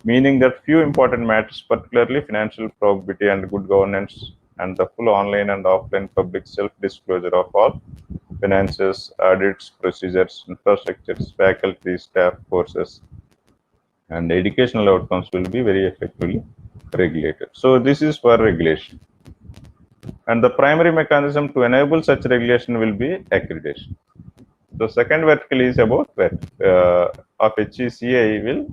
meaning that few important matters, particularly financial probability and good governance, and the full online and offline public self-disclosure of all finances, audits, procedures, infrastructures, faculty, staff, courses, and educational outcomes will be very effectively regulated. So this is for regulation. And the primary mechanism to enable such regulation will be accreditation. The second vertical is about of HECI will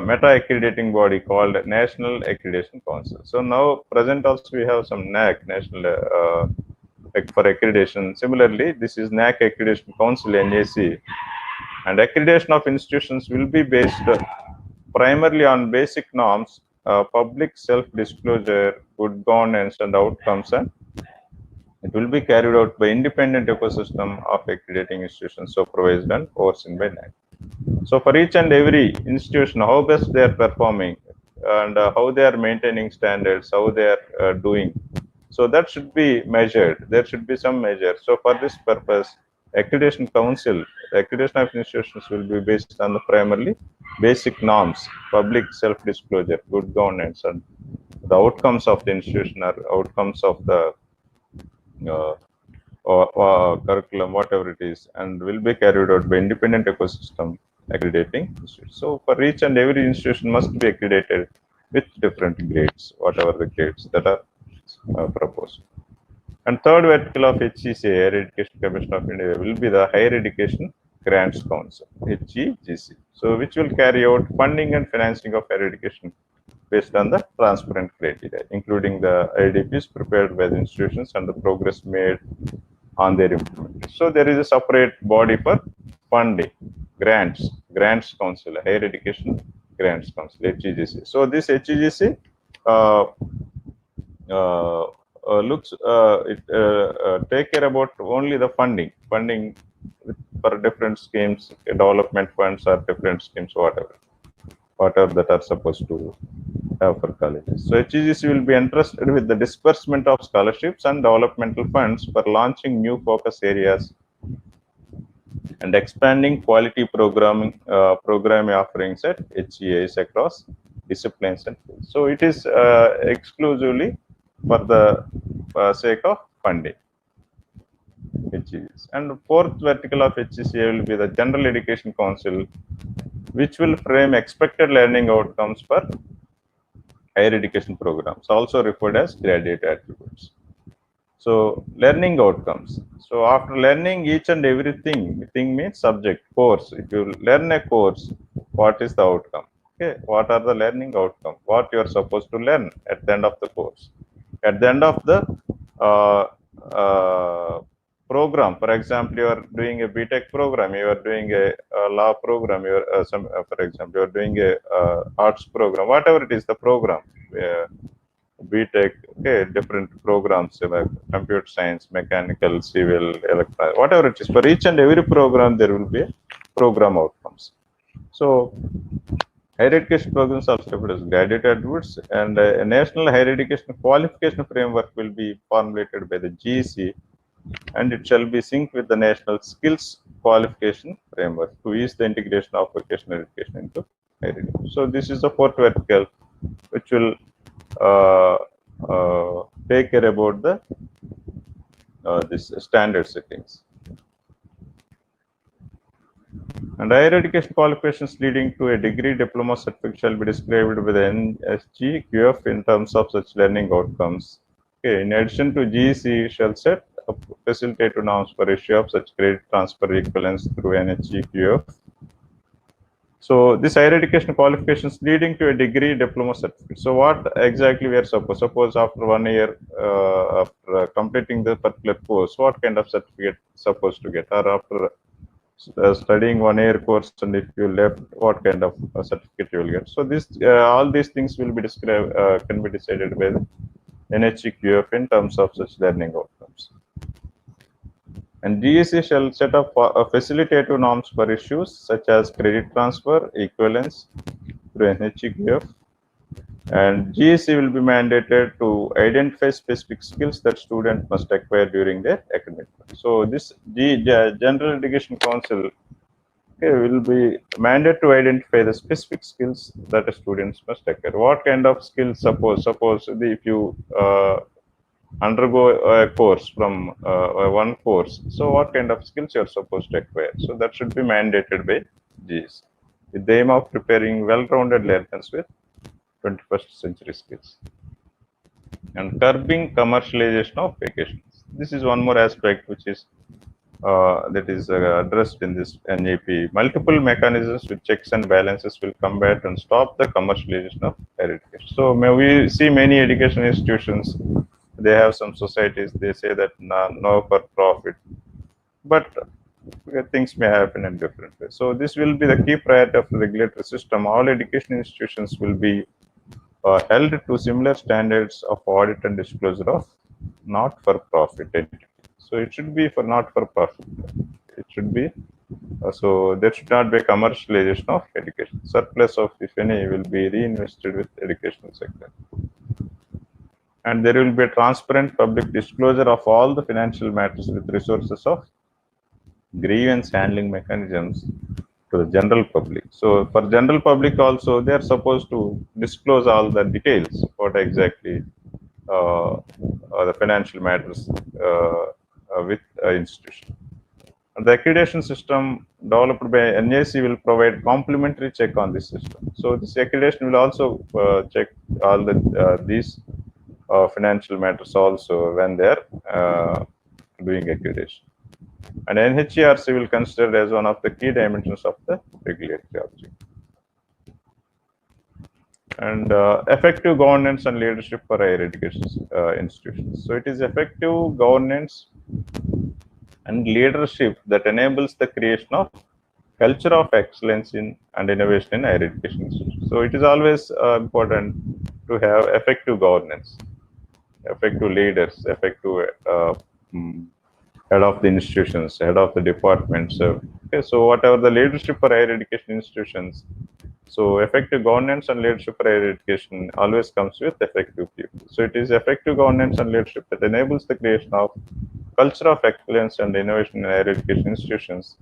meta accrediting body called National Accreditation Council. So now present also we have some NAC, National for accreditation. Similarly, this is NAC Accreditation Council, NAC, and accreditation of institutions will be based primarily on basic norms, public self-disclosure, good governance and outcomes, and it will be carried out by independent ecosystem of accrediting institutions supervised and overseen by NAC. So for each and every institution, how best they are performing and how they are maintaining standards, how they are doing. So that should be measured. There should be some measure. So for this purpose, accreditation council, the accreditation of institutions will be based on the primarily basic norms, public self-disclosure, good governance, and the outcomes of the institution or outcomes of the curriculum, whatever it is, and will be carried out by independent ecosystem accrediting institutions. So for each and every institution must be accredited with different grades, whatever the grades that are proposed. And third vertical of HECI, Higher Education Commission of India, will be the Higher Education Grants Council, HEGC. So which will carry out funding and financing of higher education based on the transparent criteria, including the IDPs prepared by the institutions and the progress made on their implementation. So there is a separate body for funding, grants council, Higher Education Grants Council, HEGC. So this HEGC take care about only the funding for different schemes, development funds or different schemes, whatever that are supposed to have for colleges. So HEGC will be entrusted with the disbursement of scholarships and developmental funds for launching new focus areas and expanding quality program offerings at HEIs across disciplines and fields. So it is exclusively for the sake of funding. HEGs. And the fourth vertical of HECI will be the General Education Council, which will frame expected learning outcomes for higher education programs, also referred as graduate attributes. So learning outcomes. So after learning each and everything, thing means subject, course. If you learn a course, what is the outcome? Okay, what are the learning outcome? What you are supposed to learn at the end of the course? At the end of the program. For example, you are doing a BTech program, you are doing a law program, you are for example, you are doing a arts program, whatever it is, the program. BTech, okay, different programs like computer science, mechanical, civil, electronic, whatever it is. For each and every program, there will be program outcomes. So, higher education programs also referred as graduate attributes, and a national higher education qualification framework will be formulated by the GEC, and it shall be synced with the national skills qualification framework to ease the integration of vocational education into higher education. So, this is the fourth vertical, which will take care about the this standard settings. And higher education qualifications leading to a degree, diploma, certificate shall be described with the NSG QF in terms of such learning outcomes. Okay. In addition to GEC, shall set up facilitative norms for issue of such credit transfer equivalence through NSG QF. So this higher education qualifications leading to a degree, diploma, certificate. So what exactly we are supposed? Suppose after 1 year, after completing the particular course, what kind of certificate supposed to get? Or after studying 1 year course, and if you left, what kind of certificate you will get? So this, all these things will be described, can be decided by NHQF in terms of such learning outcomes. And GEC shall set up facilitative norms for issues such as credit transfer, equivalence through NHQF. And GEC will be mandated to identify specific skills that students must acquire during their academic year. So this General Education Council will be mandated to identify the specific skills that the students must acquire. What kind of skills? Suppose if you undergo a course from one course, so what kind of skills you are supposed to acquire? So that should be mandated by GEC with the aim of preparing well-rounded learners with 21st century skills. And curbing commercialization of vacations. This is one more aspect which is that is addressed in this NAP. Multiple mechanisms with checks and balances will combat and stop the commercialization of higher education. So we see many education institutions, they have some societies, they say that no for profit, but things may happen in different ways. So this will be the key priority of the regulatory system. All education institutions will be held to similar standards of audit and disclosure of not-for-profit entity. So it should be for not-for-profit. It should be so there should not be a commercialization of education. Surplus of, if any, will be reinvested with educational sector. And there will be a transparent public disclosure of all the financial matters with resources of grievance handling mechanisms to the general public. So for general public also, they are supposed to disclose all the details, what exactly the financial matters with institution. And the accreditation system developed by NAC will provide complementary check on this system. So this accreditation will also check all the these financial matters also when they are doing accreditation. And NHERC will consider as one of the key dimensions of the regulatory object. And effective governance and leadership for higher education institutions. So it is effective governance and leadership that enables the creation of culture of excellence in and innovation in higher education institutions. So it is always important to have effective governance, effective leaders, effective head of the institutions, head of the departments. Okay, so whatever the leadership for higher education institutions, so effective governance and leadership for higher education always comes with effective people. So it is effective governance and leadership that enables the creation of culture of excellence and innovation in higher education institutions.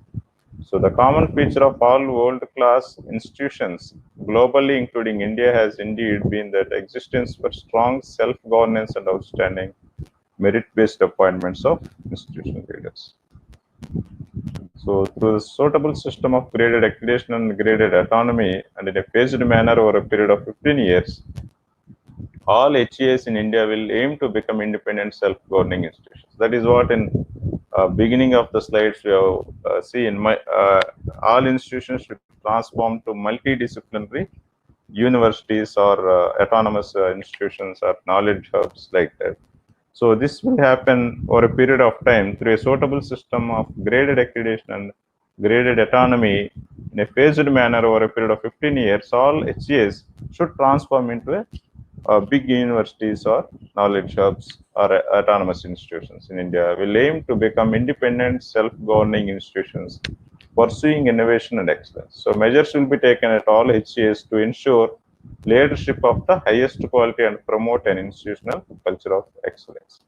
So the common feature of all world-class institutions globally, including India, has indeed been that existence for strong self-governance and outstanding merit-based appointments of institutional leaders. So through the suitable system of graded accreditation and graded autonomy, and in a phased manner over a period of 15 years, all HEAs in India will aim to become independent self-governing institutions. That is what in beginning of the slides we have seen. All institutions should transform to multidisciplinary universities or autonomous institutions or knowledge hubs like that. So this will happen over a period of time through a suitable system of graded accreditation and graded autonomy in a phased manner over a period of 15 years. All HCAs should transform into a big universities or knowledge hubs or autonomous institutions in India. Will aim to become independent, self-governing institutions pursuing innovation and excellence. So measures will be taken at all HCAs to ensure leadership of the highest quality and promote an institutional culture of excellence.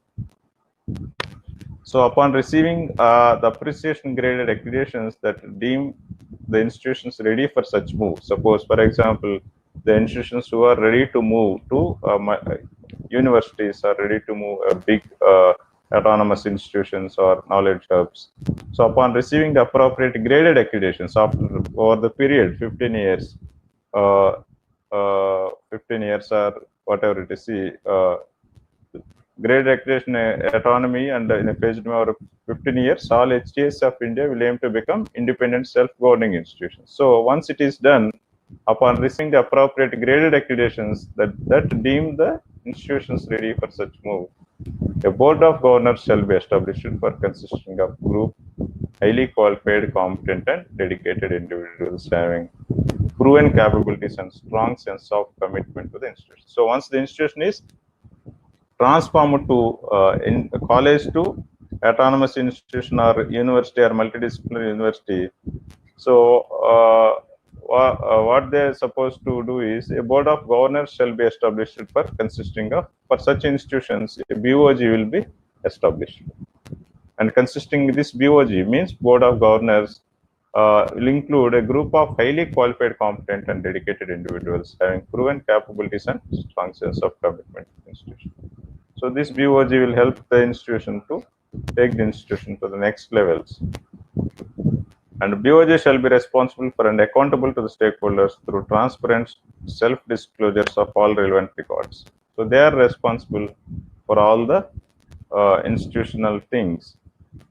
So upon receiving the appreciation graded accreditations that deem the institutions ready for such move, suppose for example, the institutions who are ready to move to universities are ready to move a big autonomous institutions or knowledge hubs. So upon receiving the appropriate graded accreditations after over the period 15 years, 15 years or whatever it is, graded accreditation autonomy and in a phased manner 15 years, all HTS of India will aim to become independent self-governing institutions. So once it is done, upon receiving the appropriate graded accreditations that deem the institutions ready for such move, a board of governors shall be established for consisting of group highly qualified, competent and dedicated individuals having proven capabilities and strong sense of commitment to the institution. So once the institution is transformed to in college to autonomous institution or university or multidisciplinary university. So what they are supposed to do is a board of governors shall be established for consisting of, for such institutions, a BOG will be established. And consisting this BOG means board of governors will include a group of highly qualified, competent and dedicated individuals having proven capabilities and strong sense of commitment to the institution. So this BOG will help the institution to take the institution to the next levels. And BOG shall be responsible for and accountable to the stakeholders through transparent self-disclosures of all relevant records. So they are responsible for all the institutional things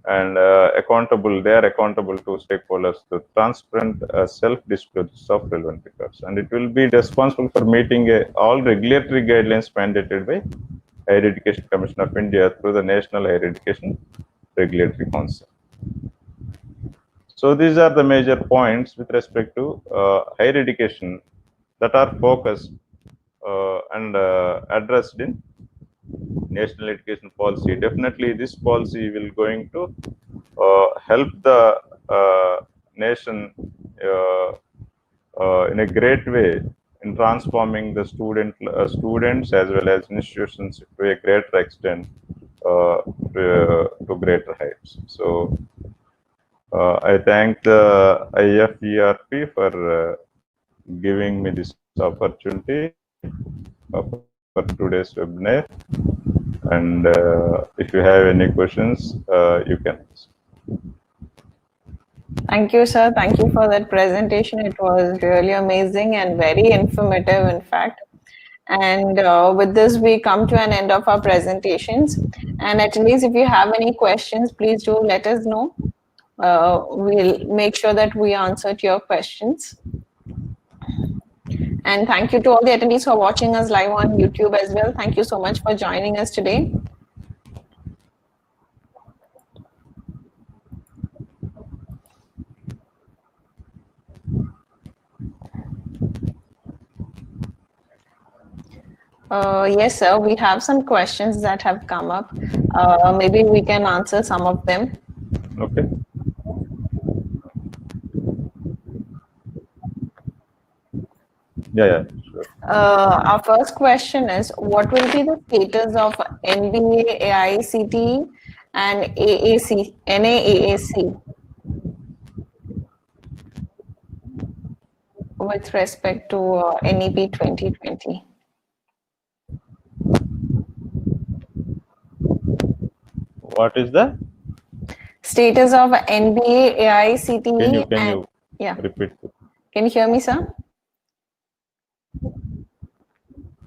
and accountable. They are accountable to stakeholders through transparent self-disclosures of relevant records. And it will be responsible for meeting all regulatory guidelines mandated by Higher Education Commission of India through the National Higher Education Regulatory Council. So these are the major points with respect to higher education that are focused and addressed in National Education Policy. Definitely, this policy will going to help the nation in a great way in transforming the students as well as institutions to a greater extent to greater heights. So I thank the IFERP for giving me this opportunity for today's webinar. And if you have any questions, you can ask. Thank you, sir. Thank you for that presentation. It was really amazing and very informative, in fact. And with this, we come to an end of our presentations. And at least if you have any questions, please do let us know. We'll make sure that we answer to your questions. And thank you to all the attendees for watching us live on YouTube as well. Thank you so much for joining us today. Yes, sir. We have some questions that have come up. Maybe we can answer some of them. Okay. Yeah, sure. Our first question is, what will be the status of NBA, AICTE and AAC, NAAAC with respect to NEP 2020? What is the status of NBA, AICTE can and you yeah. repeat? Can you hear me, sir?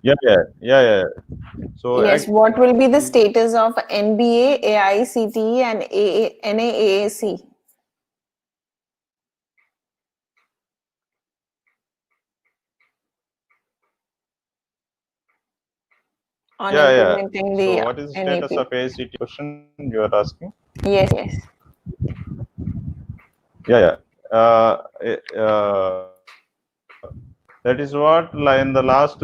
Yeah. So yes, what will be the status of NBA, AICTE and NAAAC? on Yeah, yeah. implementing So the what is the NEP? status of AICT question you are asking? Yes, yes. Yeah, yeah. That is what in the last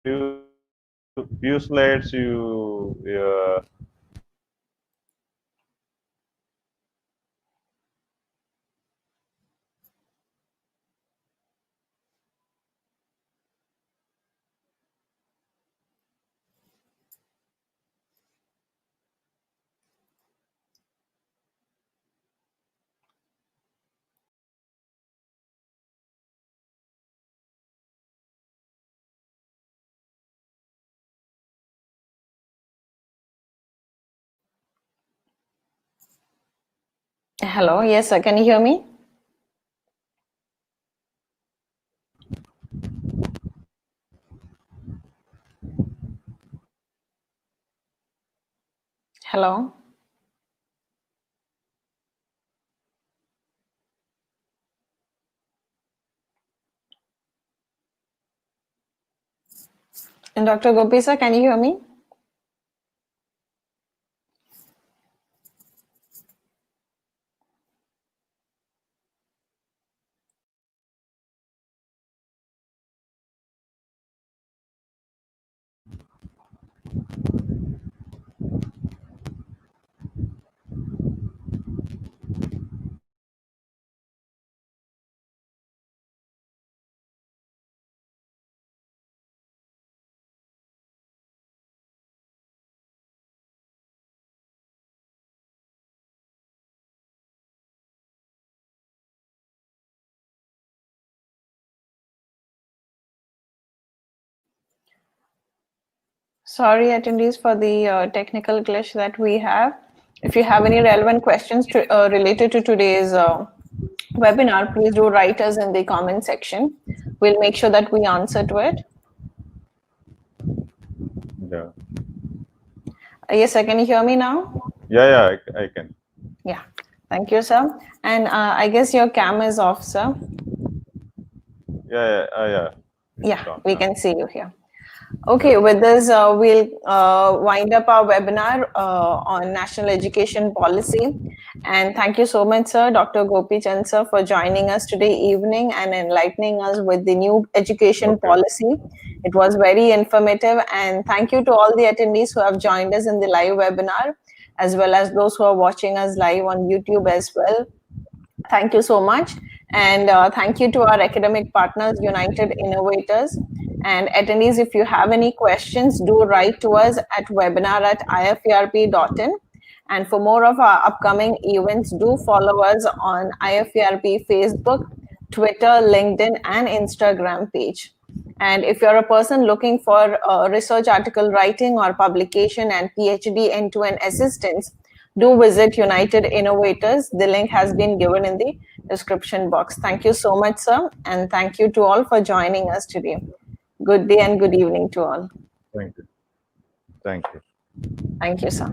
few slides you Hello, yes, sir. Can you hear me? Hello. And Dr. Gopi, sir, can you hear me? Sorry, attendees, for the technical glitch that we have. If you have any relevant questions related to today's webinar, please do write us in the comment section. We'll make sure that we answer to it. yeah. Yes, sir. Can you hear me now? Yeah, I can. Yeah. Thank you, sir. And I guess your cam is off, sir. Yeah. Yeah, Done we now. can see you here. Okay, with this, we'll wind up our webinar on national education policy. And thank you so much, sir, Dr. Gopi Chand, sir, for joining us today evening and enlightening us with the new education policy. It was very informative. And thank you to all the attendees who have joined us in the live webinar, as well as those who are watching us live on YouTube as well. Thank you so much. And thank you to our academic partners, United Innovators. And attendees, if you have any questions, do write to us at webinar@iferp.in. And for more of our upcoming events, do follow us on IFERP Facebook, Twitter, LinkedIn, and Instagram page. And if you're a person looking for research article writing or publication and PhD end-to-end assistance, do visit United Innovators. The link has been given in the description box. Thank you so much, sir. And thank you to all for joining us today. Good day and good evening to all. Thank you. Thank you. Thank you, sir.